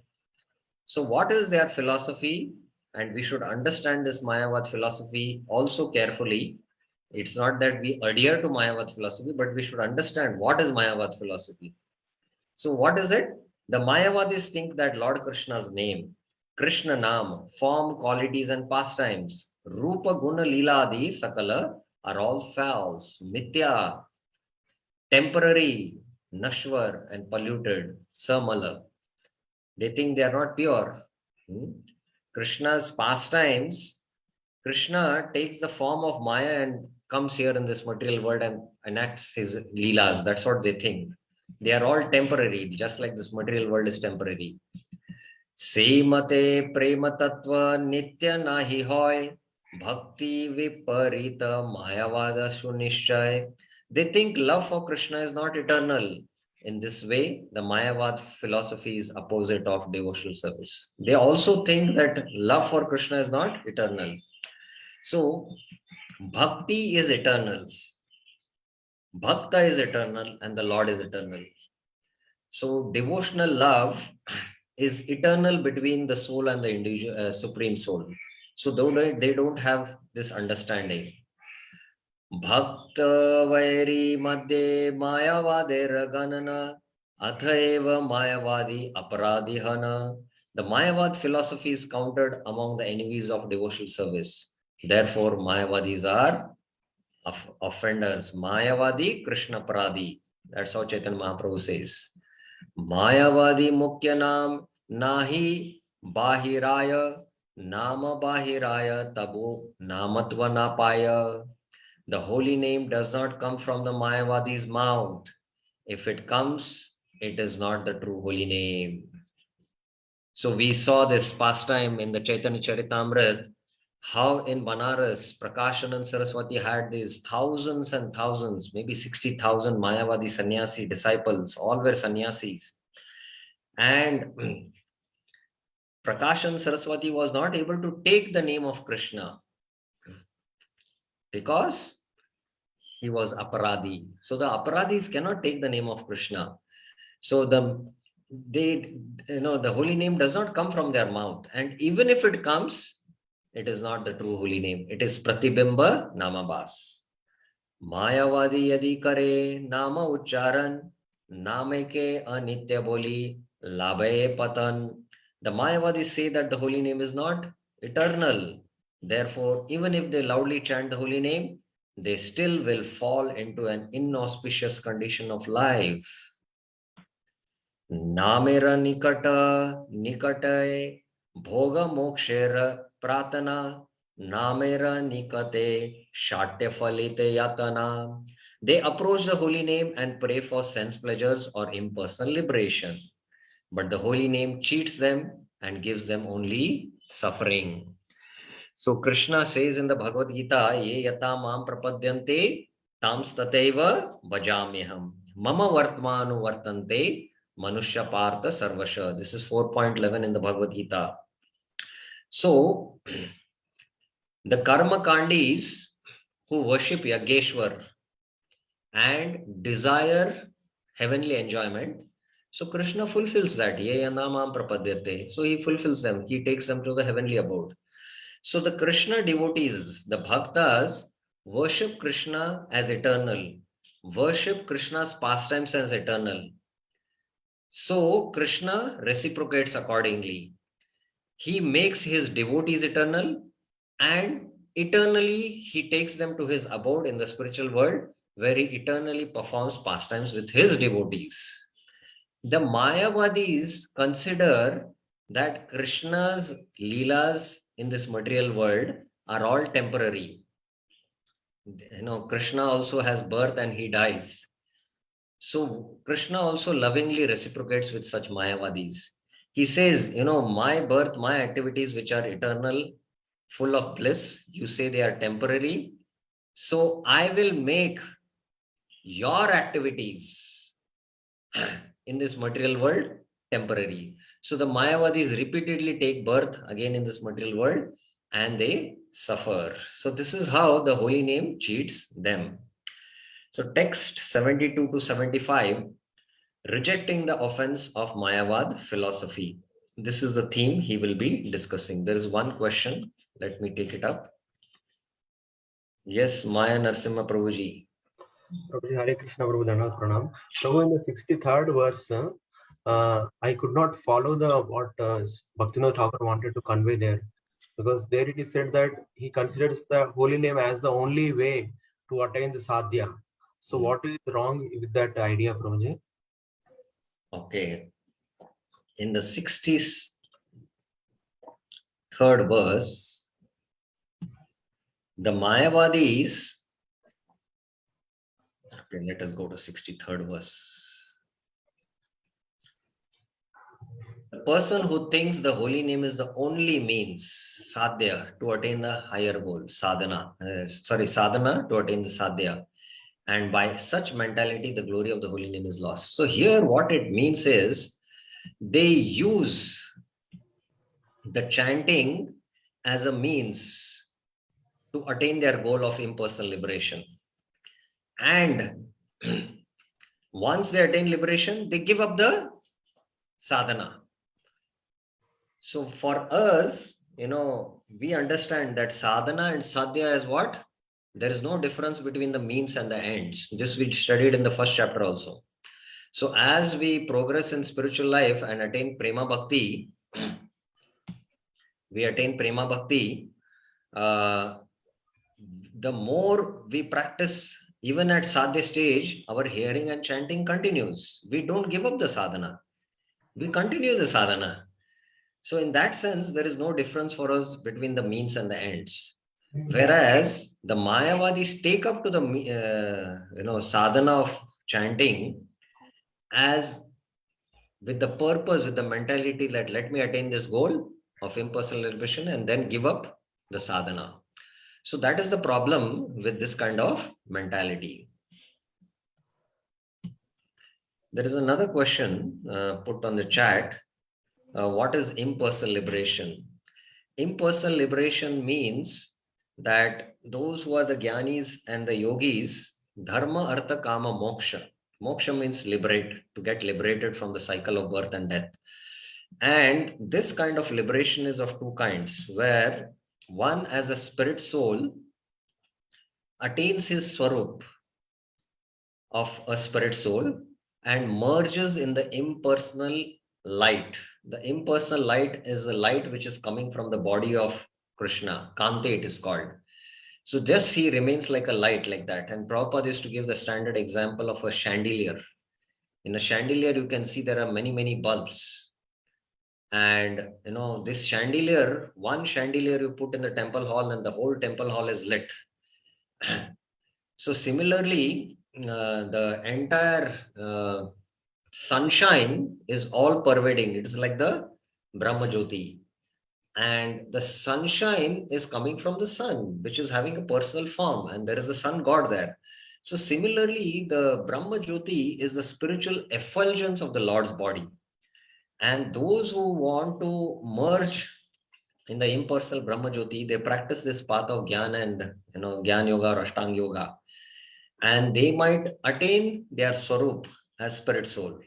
So what is their philosophy? And we should understand this Mayavad philosophy also carefully. It's not that we adhere to Mayavad philosophy, but we should understand what is Mayavad philosophy. So what is it? The Mayavadis think that Lord Krishna's name, Krishna Nam, form, qualities and pastimes, Rupa Guna Lila Adi Sakala are all false, Mithya, temporary, Nashwar and polluted, Samala. They think they are not pure. Krishna's pastimes, Krishna takes the form of Maya and comes here in this material world and enacts his leelas. That's what they think. They are all temporary, just like this material world is temporary. Semate prema tattva nitya nahi hoy bhakti viparita mayavada sunishchay. They think love for Krishna is not eternal. In this way, the Mayavad philosophy is opposite of devotional service. They also think that love for Krishna is not eternal. So, bhakti is eternal. Bhakta is eternal and the Lord is eternal. So, devotional love is eternal between the soul and the individual supreme soul. So, they don't have this understanding. Bhakta vairi madhye mayavader ganana athaiva mayavadi aparadihana. The Mayavad philosophy is counted among the enemies of devotional service. Therefore, Mayavadis are offenders. Mayavadi, Krishna Paradi. That's how Chaitanya Mahaprabhu says. Mayavadi Mukhya Nam Nahi Bahiraya Nama Bahiraya Tabu Namatva Napaya. The holy name does not come from the Mayavadi's mouth. If it comes, it is not the true holy name. So we saw this pastime in the Chaitanya Charitamrita, how in Banaras, Prakashanand Saraswati had these thousands and thousands, maybe 60,000 Mayavadi sannyasi disciples, all were sannyasis. And Prakashanand Saraswati was not able to take the name of Krishna because he was aparadi. So the aparadis cannot take the name of Krishna. So the holy name does not come from their mouth. And even if it comes, it is not the true holy name. It is Pratibimba Namabhas. Mayavadi yadi kare nama ucharan name ke anitya boli labhe patan. The Mayavadis say that the holy name is not eternal. Therefore, even if they loudly chant the holy name, they still will fall into an inauspicious condition of life. Namera nikata nikatae bhoga mokshera pratana namera nikate shatya falite yatana. They approach the holy name and pray for sense pleasures or impersonal liberation. But the holy name cheats them and gives them only suffering. So Krishna says in the Bhagavad Gita, Ye yata mam prapadyante tams tateva bhajamyaham. Mama vartmanu vartante manushya partha sarvasha. This is 4.11 in the Bhagavad Gita. So the karma kandis who worship Yageshwar and desire heavenly enjoyment, so Krishna fulfills that. Ye yanamam prapadyate. So he fulfills them. He takes them to the heavenly abode. So the Krishna devotees, the bhaktas, worship Krishna as eternal, worship Krishna's pastimes as eternal. So Krishna reciprocates accordingly. He makes his devotees eternal, and eternally he takes them to his abode in the spiritual world, where he eternally performs pastimes with his devotees. The Mayavadis consider that Krishna's leelas in this material world are all temporary. Krishna also has birth and he dies. So Krishna also lovingly reciprocates with such Mayavadis. He says, my birth, my activities which are eternal, full of bliss, you say they are temporary. So I will make your activities in this material world temporary. So the Mayavadis repeatedly take birth again in this material world and they suffer. So this is how the holy name cheats them. So text 72 to 75, rejecting the offense of Mayavad philosophy. This is the theme he will be discussing. There is one question. Let me take it up. Yes, Maya Narsimha Prabhuji. Prabhuji, Hare Krishna, Prabhu Dhanavad Pranam. Prabhu, in the 63rd verse, I could not follow what Bhaktivinoda Thakur wanted to convey there, because there it is said that he considers the holy name as the only way to attain the sadhya. So what is wrong with that idea, Prabhuji? Okay. In the 63rd verse, the Mayavadis, okay, let us go to 63rd verse. The person who thinks the holy name is the only means, sadhya, to attain the higher goal, sadhana to attain the sadhya. And by such mentality, the glory of the holy name is lost. So here what it means is, they use the chanting as a means to attain their goal of impersonal liberation. And once they attain liberation, they give up the sadhana. So for us, we understand that sadhana and sadhya is what? There is no difference between the means and the ends. This we studied in the first chapter also. So as we progress in spiritual life and attain prema bhakti, the more we practice, even at sadhya stage, our hearing and chanting continues. We don't give up the sadhana. We continue the sadhana. So in that sense, there is no difference for us between the means and the ends. Whereas the Mayavadis take up to the sadhana of chanting as with the purpose, with the mentality that let me attain this goal of impersonal liberation and then give up the sadhana. So that is the problem with this kind of mentality. There is another question put on the chat. What is impersonal liberation? Impersonal liberation means that those who are the jnanis and the yogis, dharma, artha, kama, moksha. Moksha means liberate, to get liberated from the cycle of birth and death. And this kind of liberation is of two kinds, where one as a spirit soul attains his swarup of a spirit soul and merges in the impersonal light. The impersonal light is the light which is coming from the body of Krishna. Kante it is called. So just he remains like a light like that. And Prabhupada used to give the standard example of a chandelier. In a chandelier, you can see there are many, many bulbs. And this chandelier, one chandelier you put in the temple hall and the whole temple hall is lit. So similarly, the entire sunshine is all pervading. It is like the Brahma Jyoti. And the sunshine is coming from the sun, which is having a personal form, and there is a sun god there. So similarly, the Brahma Jyoti is the spiritual effulgence of the Lord's body. And those who want to merge in the impersonal Brahma Jyoti, they practice this path of Jnana and Jnana Yoga or Ashtanga Yoga. And they might attain their Swarup as spirit soul.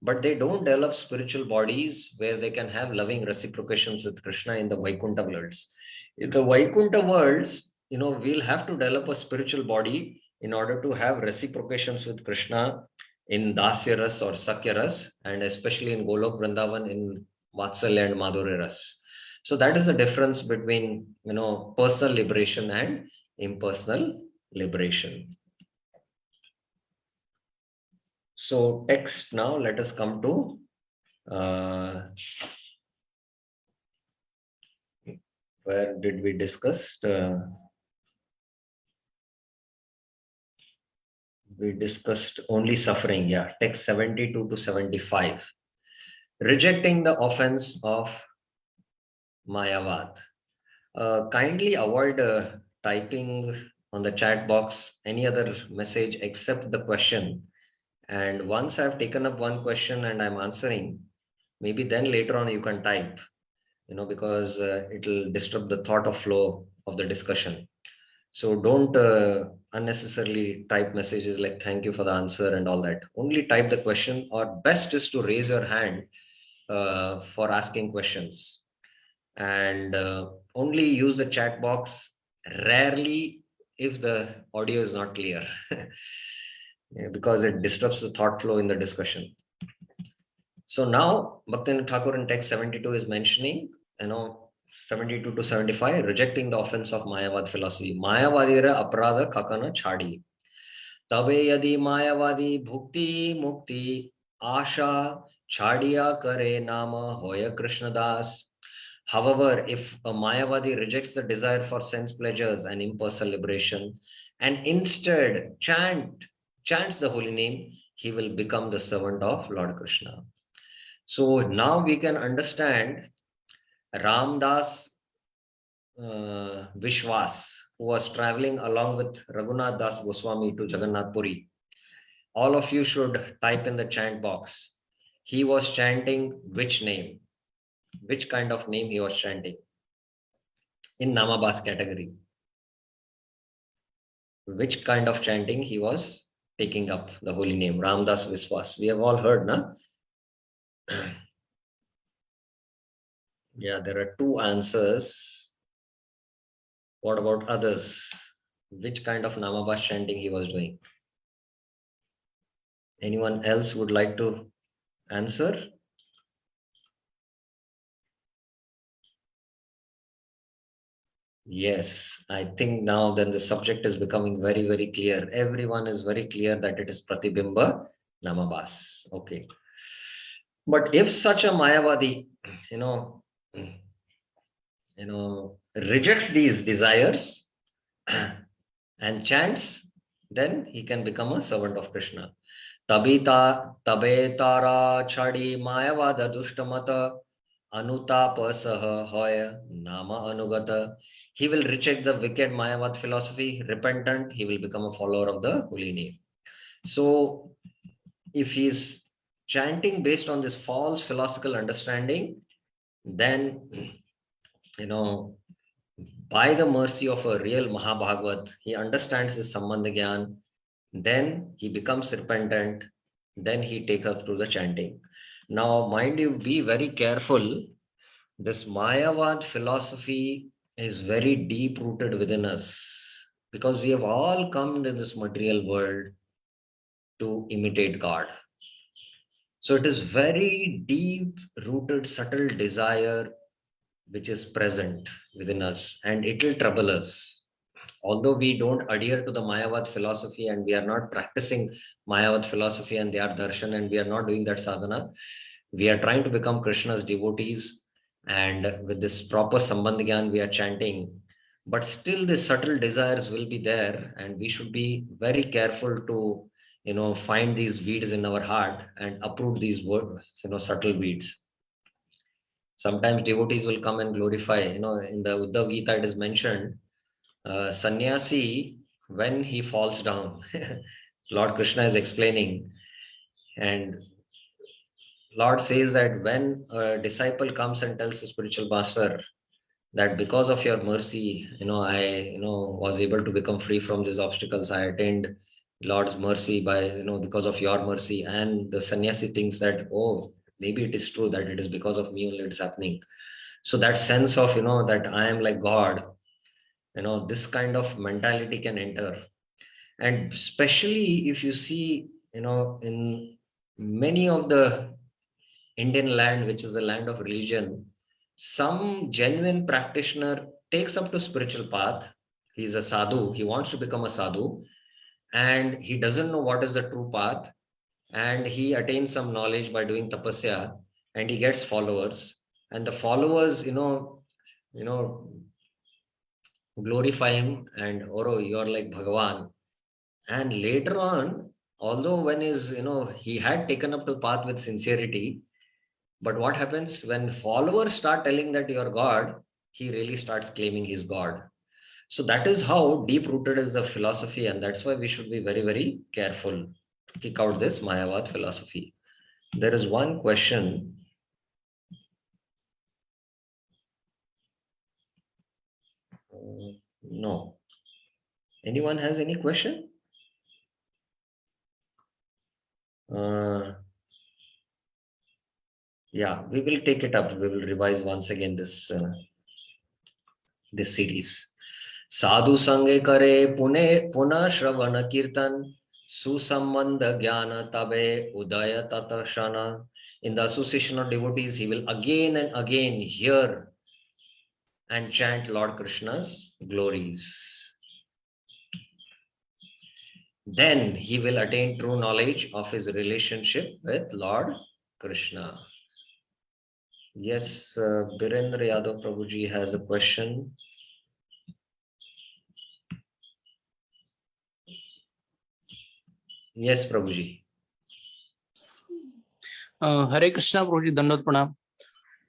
But they don't develop spiritual bodies where they can have loving reciprocations with Krishna in the Vaikuntha worlds. In the Vaikuntha worlds, we'll have to develop a spiritual body in order to have reciprocations with Krishna in Dasya Ras or Sakya Ras, and especially in Golok Vrindavan in Vatsalya and Madhurya Ras. So that is the difference between personal liberation and impersonal liberation. So text now, let us come to where did we discuss? We discussed only suffering. Yeah, text 72 to 75. Rejecting the offense of Mayavad. Kindly avoid typing on the chat box any other message except the question. And once I've taken up one question and I'm answering, maybe then later on you can type, because it'll disturb the thought of flow of the discussion. So don't unnecessarily type messages like thank you for the answer and all that. Only type the question, or best is to raise your hand for asking questions. And only use the chat box rarely if the audio is not clear. Because it disrupts the thought flow in the discussion. So now Bhaktivinoda Thakur in text 72 is mentioning, 72 to 75, rejecting the offense of Mayavad philosophy. Mayavadira aprada kakana chadi. Tabe yadi Mayavadi bhukti mukti asha chadiya kare nama hoya Krishna das. However, if a Mayavadi rejects the desire for sense pleasures and impersonal liberation, and instead chants the holy name, he will become the servant of Lord Krishna. So now we can understand Ramdas Vishwas, who was traveling along with Raghunath Das Goswami to Jagannath Puri. All of you should type in the chant box. He was chanting which name? Which kind of name he was chanting? In Namabas category. Which kind of chanting he was taking up the holy name? Ramdas Vishwas. We have all heard, na? Yeah, there are two answers. What about others? Which kind of Namabas chanting he was doing? Anyone else would like to answer? Yes, I think now then the subject is becoming very, very clear. Everyone is very clear that it is Pratibimba Namabas. Okay. But if such a Mayavadi, rejects these desires and chants, then he can become a servant of Krishna. Tabita tabetara chadi mayavada dushtamata anutapasaha hoya nama anugata. He will reject the wicked Mayavad philosophy, repentant, he will become a follower of the holy name. So if he's chanting based on this false philosophical understanding, then, by the mercy of a real Mahabhagavat, he understands his Sambandha Gyan, then he becomes repentant, then he takes up to the chanting. Now, mind you, be very careful. This Mayavad philosophy is very deep rooted within us, because we have all come in this material world to imitate God. So it is very deep rooted, subtle desire which is present within us, and it will trouble us. Although we don't adhere to the Mayavad philosophy and we are not practicing Mayavad philosophy and their darshan, and we are not doing that sadhana, we are trying to become Krishna's devotees, and with this proper Sambandha Gyan we are chanting, but still the subtle desires will be there, and we should be very careful to, find these weeds in our heart and uproot these words, subtle weeds. Sometimes devotees will come and glorify, in the Uddhav Gita it is mentioned, sannyasi, when he falls down, Lord Krishna is explaining, and Lord says that when a disciple comes and tells the spiritual master that because of your mercy, I, was able to become free from these obstacles. I attained Lord's mercy by, because of your mercy. And the sannyasi thinks that, oh, maybe it is true that it is because of me only it is happening. So that sense of, that I am like God, this kind of mentality can enter. And especially if you see, in many of the Indian land, which is a land of religion, some genuine practitioner takes up to spiritual path. He's a sadhu. He wants to become a sadhu, and he doesn't know what is the true path. And he attains some knowledge by doing tapasya, and he gets followers. And the followers, you know, glorify him, and oh, you're like Bhagavan. And later on, although when he had taken up the path with sincerity, but what happens when followers start telling that you're God, he really starts claiming he's God. So that is how deep rooted is the philosophy, and that's why we should be very, very careful to kick out this Mayavad philosophy. There is one question. No. Anyone has any question? Yeah, we will take it up. We will revise once again this series. Sadhu sange kare puna shravana kirtan susambandha jnana tabe udaya tatashana. In the association of devotees, he will again and again hear and chant Lord Krishna's glories. Then he will attain true knowledge of his relationship with Lord Krishna. Yes, Birendra Yadav Prabhuji has a question. Yes, Prabhuji. Hare Krishna, Prabhuji, Dandot Pranam.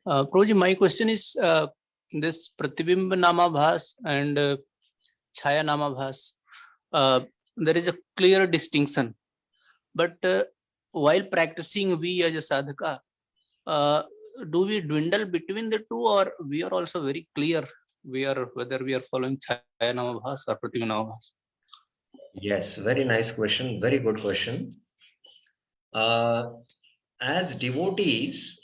Prabhuji, my question is this Pratibimba Namabhas and Chaya Namabhas. There is a clear distinction, but while practicing, we as a sadhaka, do we dwindle between the two, or we are also very clear whether we are following Chaya Namabhas or Pratibimba Namabhas? Yes, very nice question. Very good question. As devotees,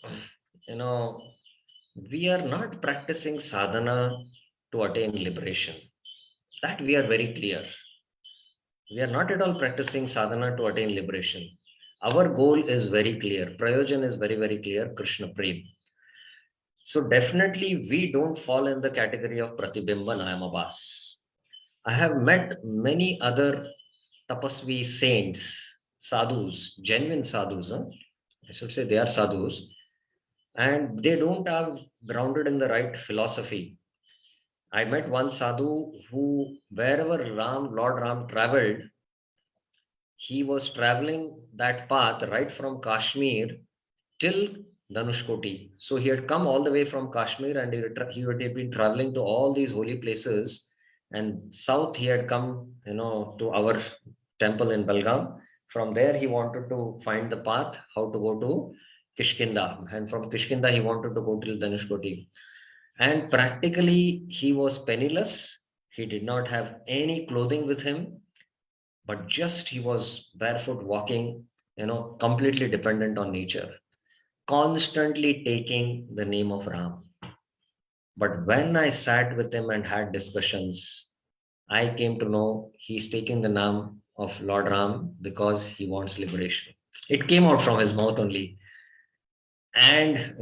we are not practicing sadhana to attain liberation. That we are very clear. We are not at all practicing sadhana to attain liberation. Our goal is very clear. Prayojan is very, very clear. Krishna Prem. So definitely we don't fall in the category of Pratibimba Nayamabhas. I have met many other tapasvi saints, sadhus, genuine sadhus. I should say they are sadhus, and they don't have grounded in the right philosophy. I met one sadhu who, wherever Lord Ram traveled, he was traveling that path right from Kashmir till Dhanushkoti. So he had come all the way from Kashmir, and he had been traveling to all these holy places. And south, he had come, to our temple in Belgaum. From there, he wanted to find the path, how to go to Kishkinda. And from Kishkinda, he wanted to go till Dhanushkoti. And practically, he was penniless. He did not have any clothing with him, but just he was barefoot walking, completely dependent on nature, constantly taking the name of Ram. But when I sat with him and had discussions, I came to know he's taking the name of Lord Ram because he wants liberation. It came out from his mouth only. And,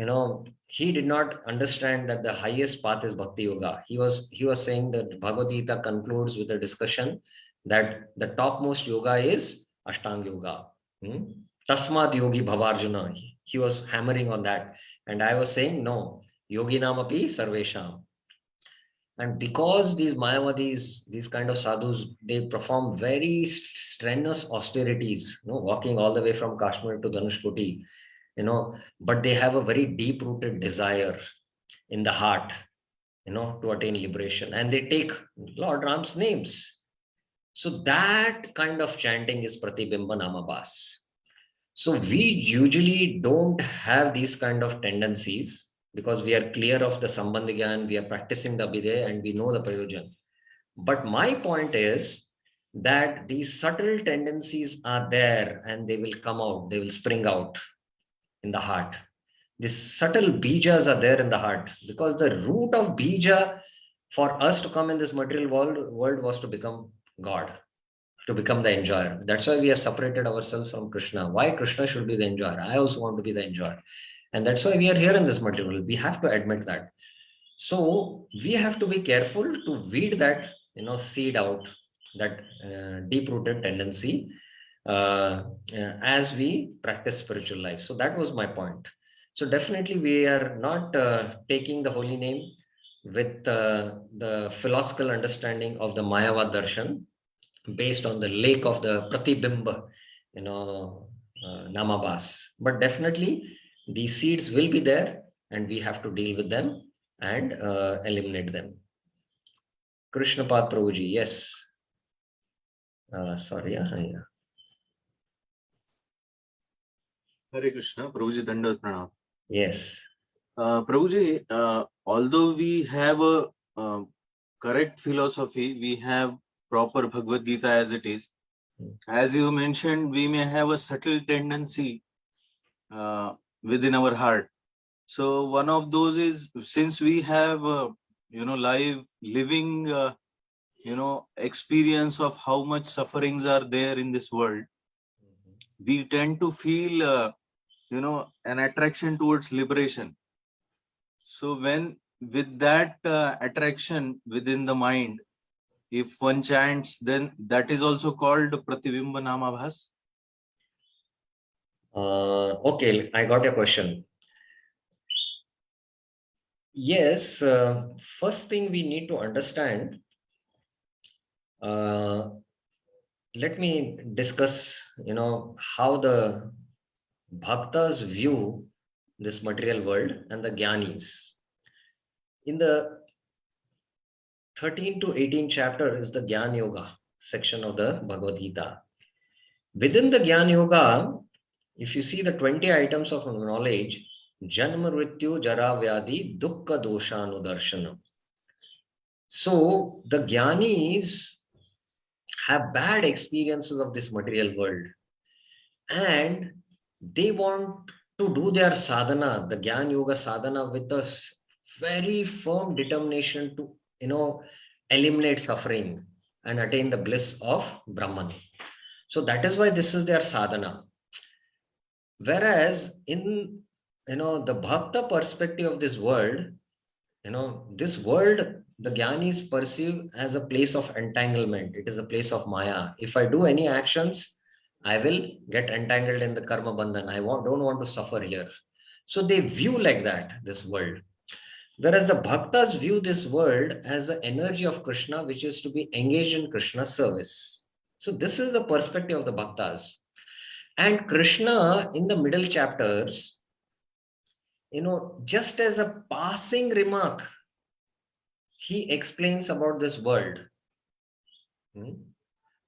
he did not understand that the highest path is Bhakti Yoga. He was saying that Bhagavad Gita concludes with a discussion that the topmost yoga is Ashtanga Yoga. Tasmad Yogi Bhavarjuna. He was hammering on that. And I was saying, no, Yoginam api sarvesham. And because these Mayavadis, these kind of sadhus, they perform very strenuous austerities, walking all the way from Kashmir to Dhanushkoti, but they have a very deep-rooted desire in the heart, to attain liberation. And they take Lord Ram's names. So that kind of chanting is Pratibimba Namabhas. So we usually don't have these kind of tendencies because we are clear of the Sambandhigyan, we are practicing the Abhidheya and we know the Prayojan. But my point is that these subtle tendencies are there and they will come out, they will spring out in the heart. These subtle bijas are there in the heart because the root of bija for us to come in this material world was to become God, to become the enjoyer. That's why we have separated ourselves from Krishna. Why Krishna should be the enjoyer? I also want to be the enjoyer. And that's why we are here in this material world. We have to admit that. So we have to be careful to weed that, seed out, that deep-rooted tendency as we practice spiritual life. So that was my point. So definitely we are not taking the holy name with the philosophical understanding of the Mayavad Darshan based on the lake of the Pratibimba, Namabhas. But definitely these seeds will be there and we have to deal with them and eliminate them. Krishnapad Prabhuji, yes. Sorry. Yeah. Hare Krishna, Prabhuji Dandavat Pranam. Yes. Prabhuji, although we have a correct philosophy, we have proper Bhagavad Gita as it is. As you mentioned, we may have a subtle tendency within our heart. So one of those is, since we have, living, experience of how much sufferings are there in this world, we tend to feel, an attraction towards liberation. So when with that attraction within the mind, if one chants, then that is also called Pratibimba Namabhas. Okay, I got your question. Yes, first thing we need to understand, let me discuss, how the bhaktas view this material world and the jnanis. In the 13 to 18 chapter is the Jnana Yoga section of the Bhagavad Gita. Within the Jnana Yoga, if you see the 20 items of knowledge, Janma Mrityu Jara Vyadhi Dukkha Doshanudarshanam. So the Jnanis have bad experiences of this material world and they want to do their sadhana, the Jnana Yoga sadhana, with a very firm determination to, eliminate suffering and attain the bliss of Brahman. So that is why this is their sadhana. Whereas in, the bhakta perspective of this world, this world, the Jnanis perceive as a place of entanglement. It is a place of Maya. If I do any actions, I will get entangled in the karma bandhan. I don't want to suffer here. So they view like that, this world. Whereas the bhaktas view this world as the energy of Krishna, which is to be engaged in Krishna's service. So this is the perspective of the bhaktas. And Krishna in the middle chapters, just as a passing remark, he explains about this world.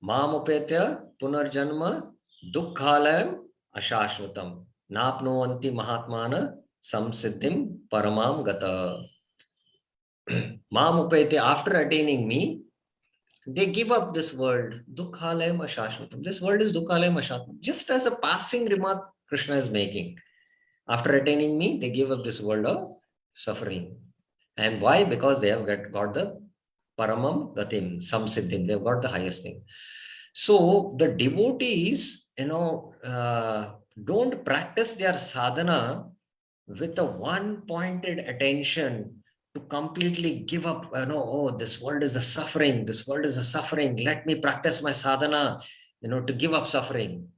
Mamupetya punarjanma dukkhalayam ashashvatam napnoanti mahatmana samsiddhim paramam gata. Mamupetya, after attaining me, they give up this world. Dukkhalayam ashashvatam. This world is dukkhalayam ashashvatam. Just as a passing remark Krishna is making. After attaining me, they give up this world of suffering. And why? Because they have got the paramam gatim, samsiddhim. They've got the highest thing. So the devotees, don't practice their sadhana with a one-pointed attention to completely give up. This world is a suffering. This world is a suffering. Let me practice my sadhana, to give up suffering.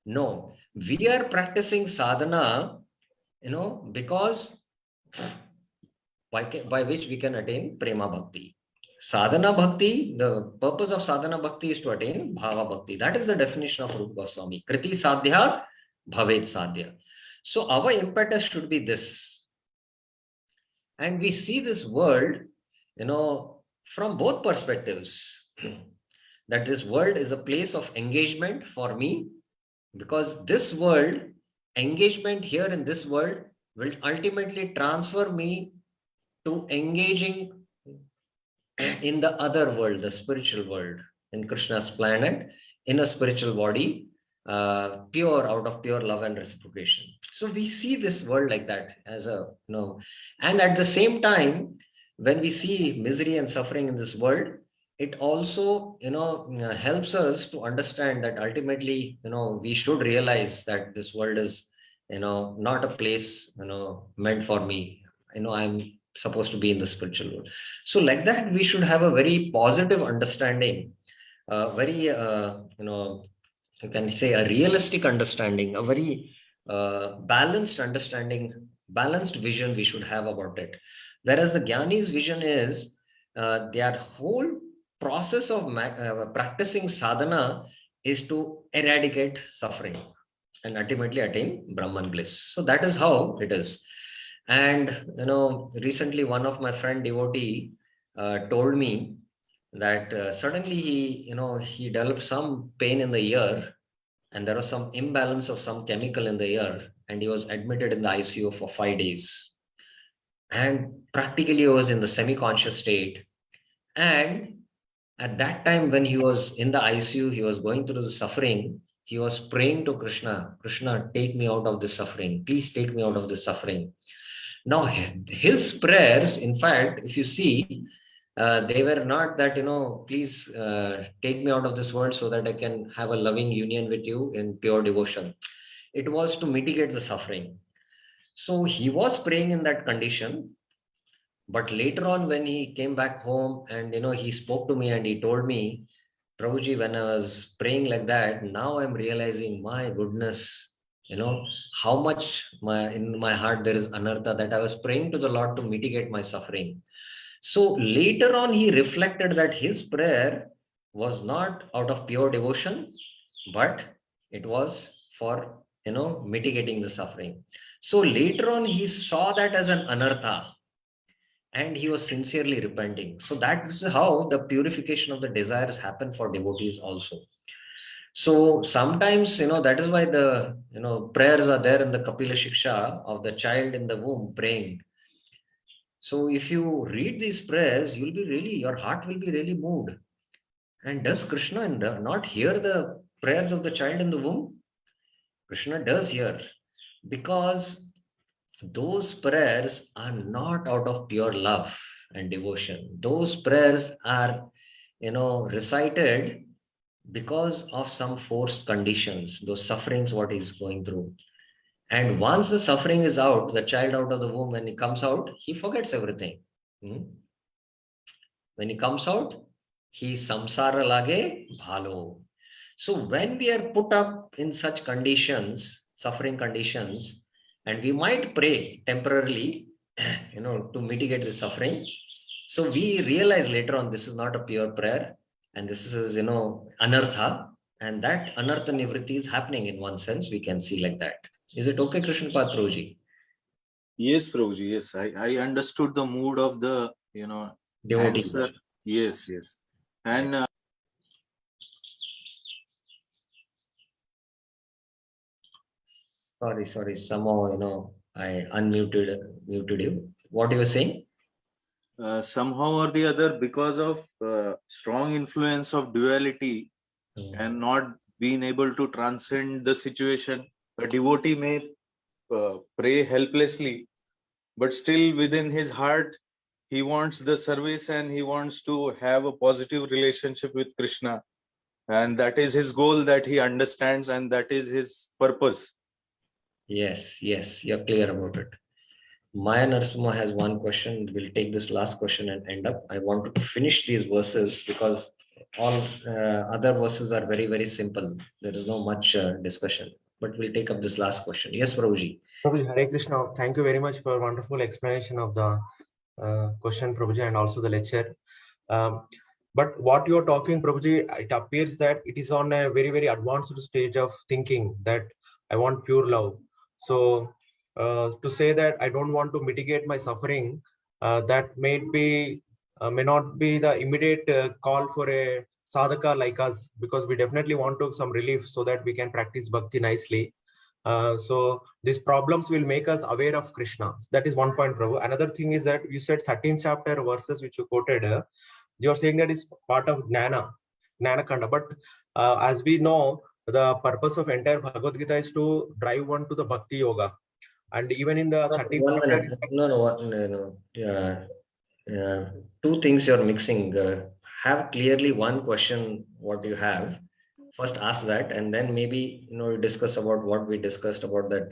No, we are practicing sadhana, because by which we can attain prema bhakti. Sadhana bhakti, the purpose of sadhana bhakti is to attain bhava bhakti. That is the definition of Rupa Goswami. Kriti sadhya bhavet sadhya. So our impetus should be this. And we see this world, from both perspectives. That this world is a place of engagement for me, because this world, engagement here in this world will ultimately transfer me to engaging in the other world, the spiritual world, in Krishna's planet, in a spiritual body, pure, out of pure love and reciprocation. So we see this world like that as a, and at the same time, when we see misery and suffering in this world, it also, helps us to understand that ultimately, we should realize that this world is, not a place, meant for me. I'm supposed to be in the spiritual world. So like that, we should have a very positive understanding, very, you can say a realistic understanding, a very balanced understanding, balanced vision we should have about it. Whereas the Jnani's vision is their whole process of practicing sadhana is to eradicate suffering and ultimately attain Brahman bliss. So that is how it is. And recently one of my friend devotee told me that suddenly he developed some pain in the ear, and there was some imbalance of some chemical in the ear, and he was admitted in the ICU for 5 days. And practically he was in the semi-conscious state. And at that time, when he was in the ICU, he was going through the suffering. He was praying to Krishna, Krishna, take me out of this suffering. Please take me out of this suffering. Now, his prayers, in fact, if you see, they were not that, please take me out of this world so that I can have a loving union with you in pure devotion. It was to mitigate the suffering. So he was praying in that condition. But later on, when he came back home and, he spoke to me and he told me, Prabhuji, when I was praying like that, now I'm realizing, my goodness, how much in my heart there is anartha, that I was praying to the Lord to mitigate my suffering. So later on, he reflected that his prayer was not out of pure devotion, but it was for, mitigating the suffering. So later on, he saw that as an anartha, and he was sincerely repenting. So that is how the purification of the desires happen for devotees also. So sometimes, that is why the, prayers are there in the Kapila Shiksha of the child in the womb praying. So if you read these prayers, your heart will be really moved. And does Krishna not hear the prayers of the child in the womb? Krishna does hear, because those prayers are not out of pure love and devotion. Those prayers are, recited because of some forced conditions, those sufferings, what he's going through. And once the suffering is out, the child out of the womb, when he comes out, he forgets everything. When he comes out, he samsara lage bhalo. So when we are put up in such conditions, suffering conditions, and we might pray temporarily, to mitigate the suffering. So we realize later on, this is not a pure prayer, and this is, anartha, and that anartha nivritti is happening in one sense. We can see like that. Is it okay, Krishnapad Prabhuji? Yes, Prabhuji. Yes, I understood the mood of the, Devotee. answer. Yes. And Sorry. Somehow, I muted you. What you were saying? somehow or the other, because of strong influence of duality and not being able to transcend the situation, a devotee may pray helplessly, but still within his heart, he wants the service and he wants to have a positive relationship with Krishna. And that is his goal, that he understands, and that is his purpose. Yes, you're clear about it. Maya Narasimha has one question. We'll take this last question and end up. I wanted to finish these verses because all other verses are very, very simple. There is no much discussion, but we'll take up this last question. Yes, Prabhuji. Prabhuji, Hare Krishna. Thank you very much for a wonderful explanation of the question, Prabhuji, and also the lecture. But what you're talking, Prabhuji, it appears that it is on a very, very advanced stage of thinking that I want pure love. So to say that I don't want to mitigate my suffering, that may not be the immediate call for a sadhaka like us, because we definitely want to some relief so that we can practice bhakti nicely. So these problems will make us aware of Krishna. That is one point, Prabhu. Another thing is that you said 13th chapter verses which you quoted. You're saying that is part of Gnana Kanda. But as we know, the purpose of entire Bhagavad Gita is to drive one to the Bhakti Yoga. And even in the 13th One chapter, minute. No. Two things you're mixing. Have clearly one question what you have. First ask that, and then maybe discuss about what we discussed about that.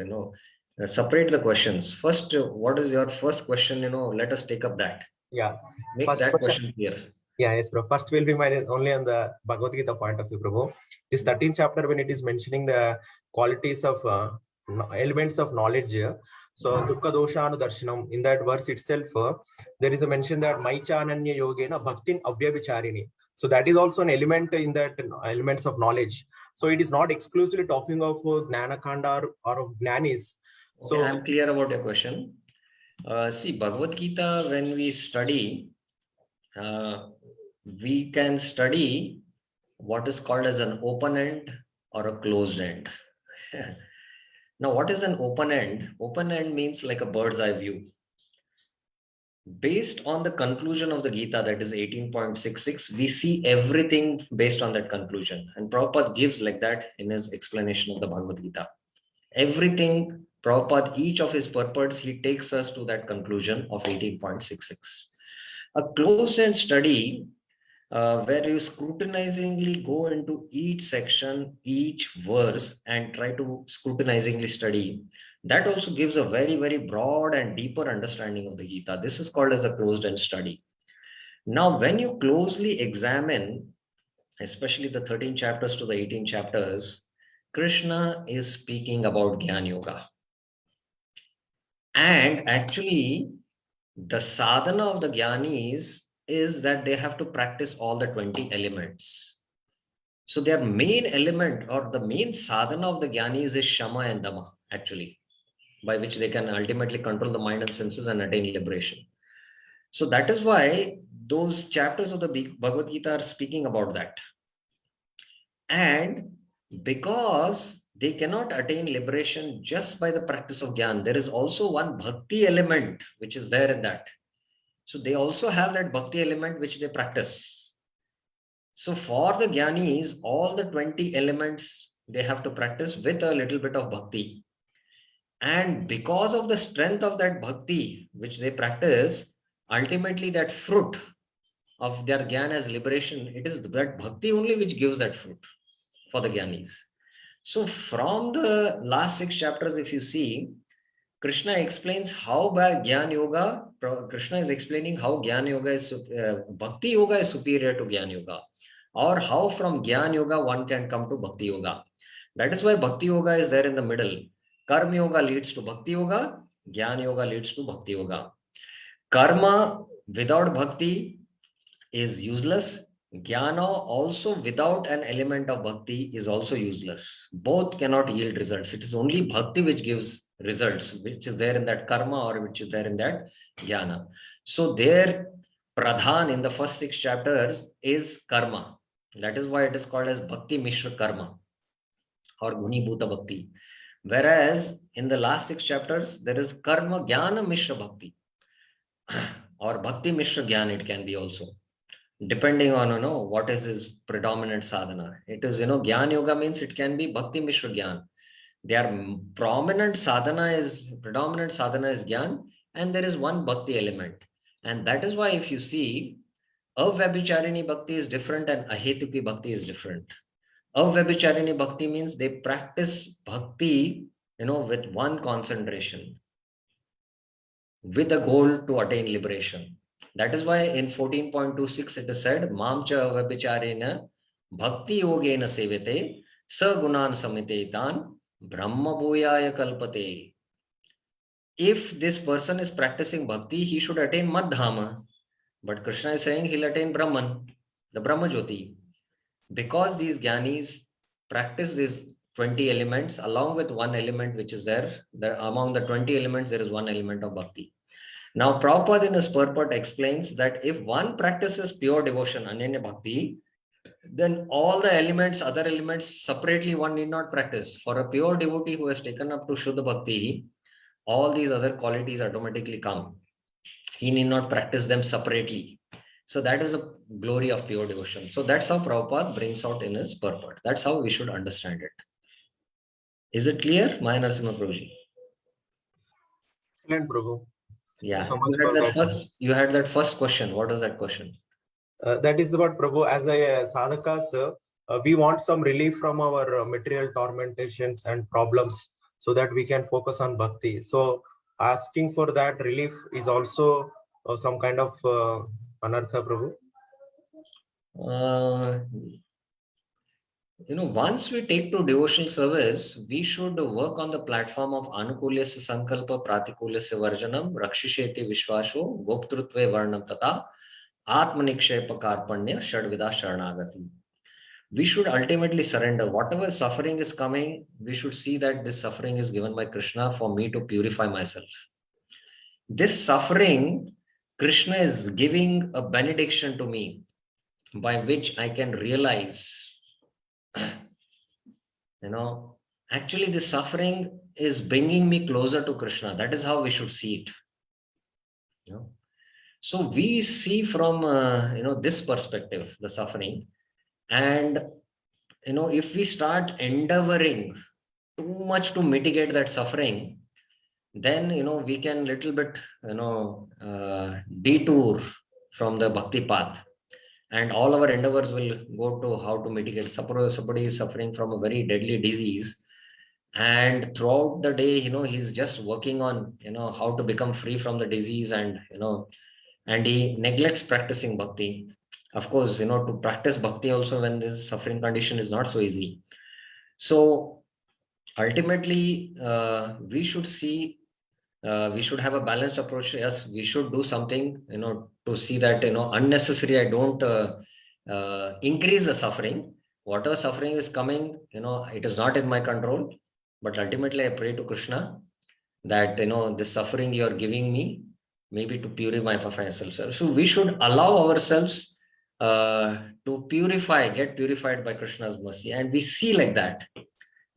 Separate the questions. First, what is your first question? Let us take up that. yeah. Make First that question. question clear. Yeah, yes, bro. First will be my only on the Bhagavad Gita point of view, Prabhu. This 13th chapter, when it is mentioning the qualities of elements of knowledge, so Dukkha Dosha Anudarshanam, in that verse itself, there is a mention that Maicha Ananya Yogena Bhaktin Avyabhicharini. So that is also an element in that elements of knowledge. So it is not exclusively talking of Gnana Kanda or of Gnanis. Okay, So I'm clear about your question. See, Bhagavad Gita, when we study, we can study what is called as an open end or a closed end. Now, what is an open end? Open end means like a bird's eye view. Based on the conclusion of the Gita, that is 18.66, we see everything based on that conclusion. And Prabhupada gives like that in his explanation of the Bhagavad Gita. Everything, Prabhupada, each of his purports, he takes us to that conclusion of 18.66. A closed-end study where you scrutinizingly go into each section, each verse, and try to scrutinizingly study, that also gives a very, very broad and deeper understanding of the Gita. This is called as a closed-end study. Now, when you closely examine, especially the 13 chapters to the 18 chapters, Krishna is speaking about Gyan Yoga. And actually, the sadhana of the Gyanis is that they have to practice all the 20 elements. So their main element or the main sadhana of the Gyanis is Shama and Dama, actually, by which they can ultimately control the mind and senses and attain liberation. So that is why those chapters of the Bhagavad Gita are speaking about that. And because they cannot attain liberation just by the practice of Gyan, there is also one bhakti element which is there in that. So they also have that bhakti element which they practice. So for the Gyanis, all the 20 elements they have to practice with a little bit of bhakti. And because of the strength of that bhakti which they practice, ultimately that fruit of their Gyan as liberation, it is that bhakti only which gives that fruit for the Gyanis. So from the last 6 chapters, if you see, Krishna explains how by Gyan Yoga, Krishna is explaining how Gyan Yoga is, Bhakti Yoga is superior to Gyan Yoga, or how from Gyan Yoga one can come to Bhakti Yoga. That is why Bhakti Yoga is there in the middle. Karma Yoga leads to Bhakti Yoga, Gyan Yoga leads to Bhakti Yoga. Karma without Bhakti is useless. Jnana also without an element of bhakti is also useless. Both cannot yield results. It is only bhakti which gives results, which is there in that karma or which is there in that jnana. So their pradhan in the first 6 chapters is karma. That is why it is called as bhakti mishra karma or guni bhuta bhakti. Whereas in the last 6 chapters, there is karma jnana mishra bhakti or bhakti mishra jnana, it can be also. Depending on what is his predominant sadhana. It is Gyan Yoga means it can be Bhakti Mishra Gyan. Their predominant sadhana is Gyan, and there is one Bhakti element. And that is why if you see, Avyabicharini Bhakti is different and Ahetuki Bhakti is different. Avyabicharini Bhakti means they practice Bhakti with one concentration, with a goal to attain liberation. That is why in 14.26 it is said, Mamcha Avabicharena Bhakti Yogena Sevete Sagunan Samitetan Brahma Bhuyaya Kalpate. If this person is practicing bhakti, he should attain Madhama. But Krishna is saying he'll attain Brahman, the Brahma Jyoti. Because these Jnanis practice these 20 elements along with one element which is there. Among the 20 elements, there is one element of bhakti. Now, Prabhupada in his purport explains that if one practices pure devotion, Ananya Bhakti, then all the elements, other elements separately one need not practice. For a pure devotee who has taken up to Shuddha Bhakti, all these other qualities automatically come. He need not practice them separately. So that is the glory of pure devotion. So that's how Prabhupada brings out in his purport. That's how we should understand it. Is it clear, Maya Narasimha Prabhuji? Excellent, Prabhu. Yeah, So much for that. you had that first question. What was that question? That is what, Prabhu, as a sadhakas, we want some relief from our material tormentations and problems so that we can focus on bhakti. So asking for that relief is also some kind of anartha, Prabhu. Once we take to devotional service, we should work on the platform of Anukulyasya Sankalpa Pratikulyasya Varjanam Rakshisheti Vishwasho Goptrutve Varnam Tata Atmanikshepa Karpanya Shadvida Sharanagati. We should ultimately surrender. Whatever suffering is coming, we should see that this suffering is given by Krishna for me to purify myself. This suffering, Krishna is giving a benediction to me by which I can realize, actually this suffering is bringing me closer to Krishna. That is how we should see it. So we see from, this perspective, the suffering. And, if we start endeavoring too much to mitigate that suffering, then, we can little bit, detour from the bhakti path. And all our endeavors will go to how to mitigate. Suppose somebody is suffering from a very deadly disease, and throughout the day, he's just working on, how to become free from the disease, and, and he neglects practicing bhakti. Of course, to practice bhakti also when this suffering condition is not so easy. So ultimately, we should see, we should have a balanced approach. Yes, we should do something, to see that, unnecessary, I don't increase the suffering. Whatever suffering is coming, it is not in my control. But ultimately, I pray to Krishna that, this suffering you are giving me, maybe to purify myself. So we should allow ourselves to get purified by Krishna's mercy. And we see like that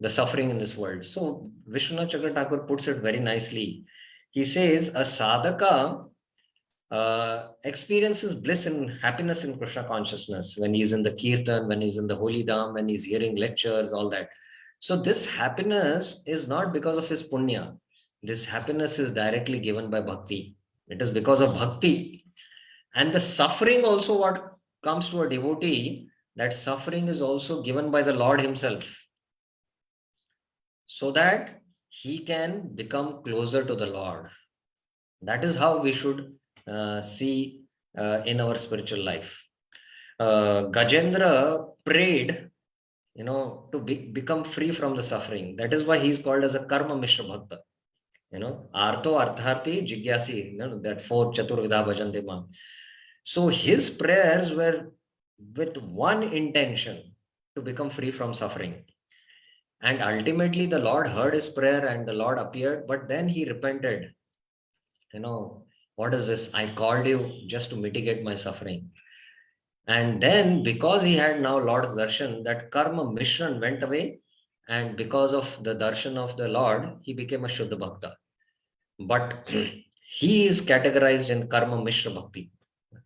the suffering in this world. So Vishwanath Chakravarti Thakur puts it very nicely. He says a sadhaka experiences bliss and happiness in Krishna consciousness when he's in the kirtan, when he's in the holy dham, when he's hearing lectures, all that. So this happiness is not because of his punya. This happiness is directly given by bhakti. It is because of bhakti. And the suffering also, what comes to a devotee, that suffering is also given by the Lord himself, so that he can become closer to the Lord. That is how we should see in our spiritual life. Gajendra prayed, to become free from the suffering. That is why he is called as a Karma Mishra Bhakta. Artho Artharthi Jigyasi, that 4 Chaturvidha Bhajante Mam. So his prayers were with one intention, to become free from suffering. And ultimately the Lord heard his prayer and the Lord appeared, but then he repented. What is this? I called you just to mitigate my suffering. And then because he had now Lord's darshan, that karma mishran went away. And because of the darshan of the Lord, he became a Shuddha Bhakta. But he is categorized in karma mishra bhakti.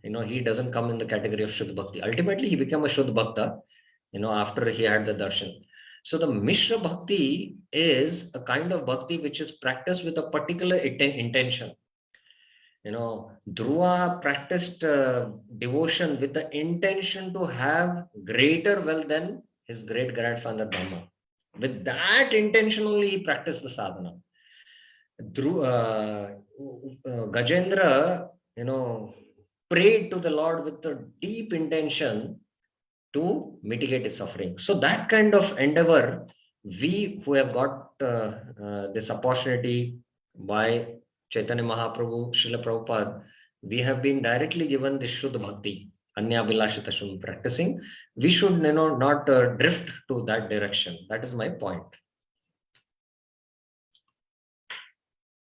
He doesn't come in the category of Shuddha Bhakti. Ultimately, he became a Shuddha Bhakta, after he had the darshan. So the Mishra Bhakti is a kind of bhakti which is practiced with a particular intention. Dhruva practiced devotion with the intention to have greater wealth than his great grandfather Brahma. With that intention only he practiced the sadhana. Gajendra, prayed to the Lord with a deep intention to mitigate his suffering. So that kind of endeavor, we who have got this opportunity by Chaitanya Mahaprabhu, Srila Prabhupada, we have been directly given the Shuddha Bhakti, Anyabhilashitasam practicing. We should, not drift to that direction. That is my point.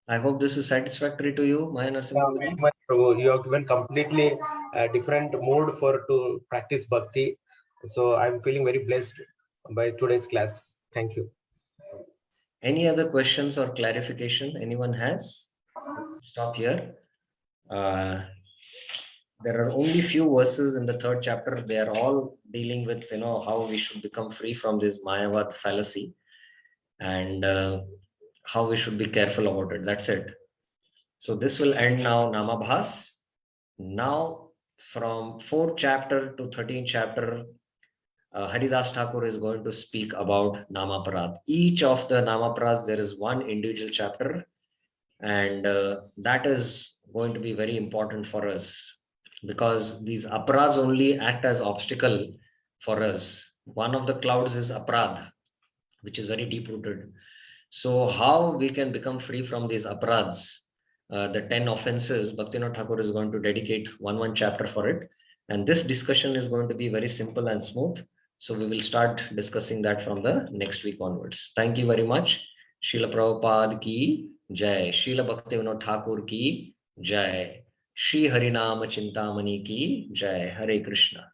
I hope this is satisfactory to you, Maya Narasimha. Very much, Prabhu. You have given completely different mode to practice bhakti. So I'm feeling very blessed by today's class. Thank you. Any other questions or clarification anyone has? Stop here. There are only few verses in the 3rd chapter. They are all dealing with, how we should become free from this Mayavad fallacy and how we should be careful about it. That's it. So this will end now Namabhas. Now from 4th chapter to 13th chapter, Haridas Thakur is going to speak about Namaparad. Each of the Namaparads, there is one individual chapter, and that is going to be very important for us because these aparads only act as obstacle for us. One of the clouds is aparad, which is very deep rooted. So how we can become free from these aparads, the 10 offenses, Bhaktivinoda Thakur is going to dedicate one chapter for it. And this discussion is going to be very simple and smooth. So we will start discussing that from the next week onwards. Thank you very much. Srila Prabhupada ki jai. Srila Bhaktivinoda Thakur ki jai. Shri Harinama Chintamani ki jai. Hare Krishna.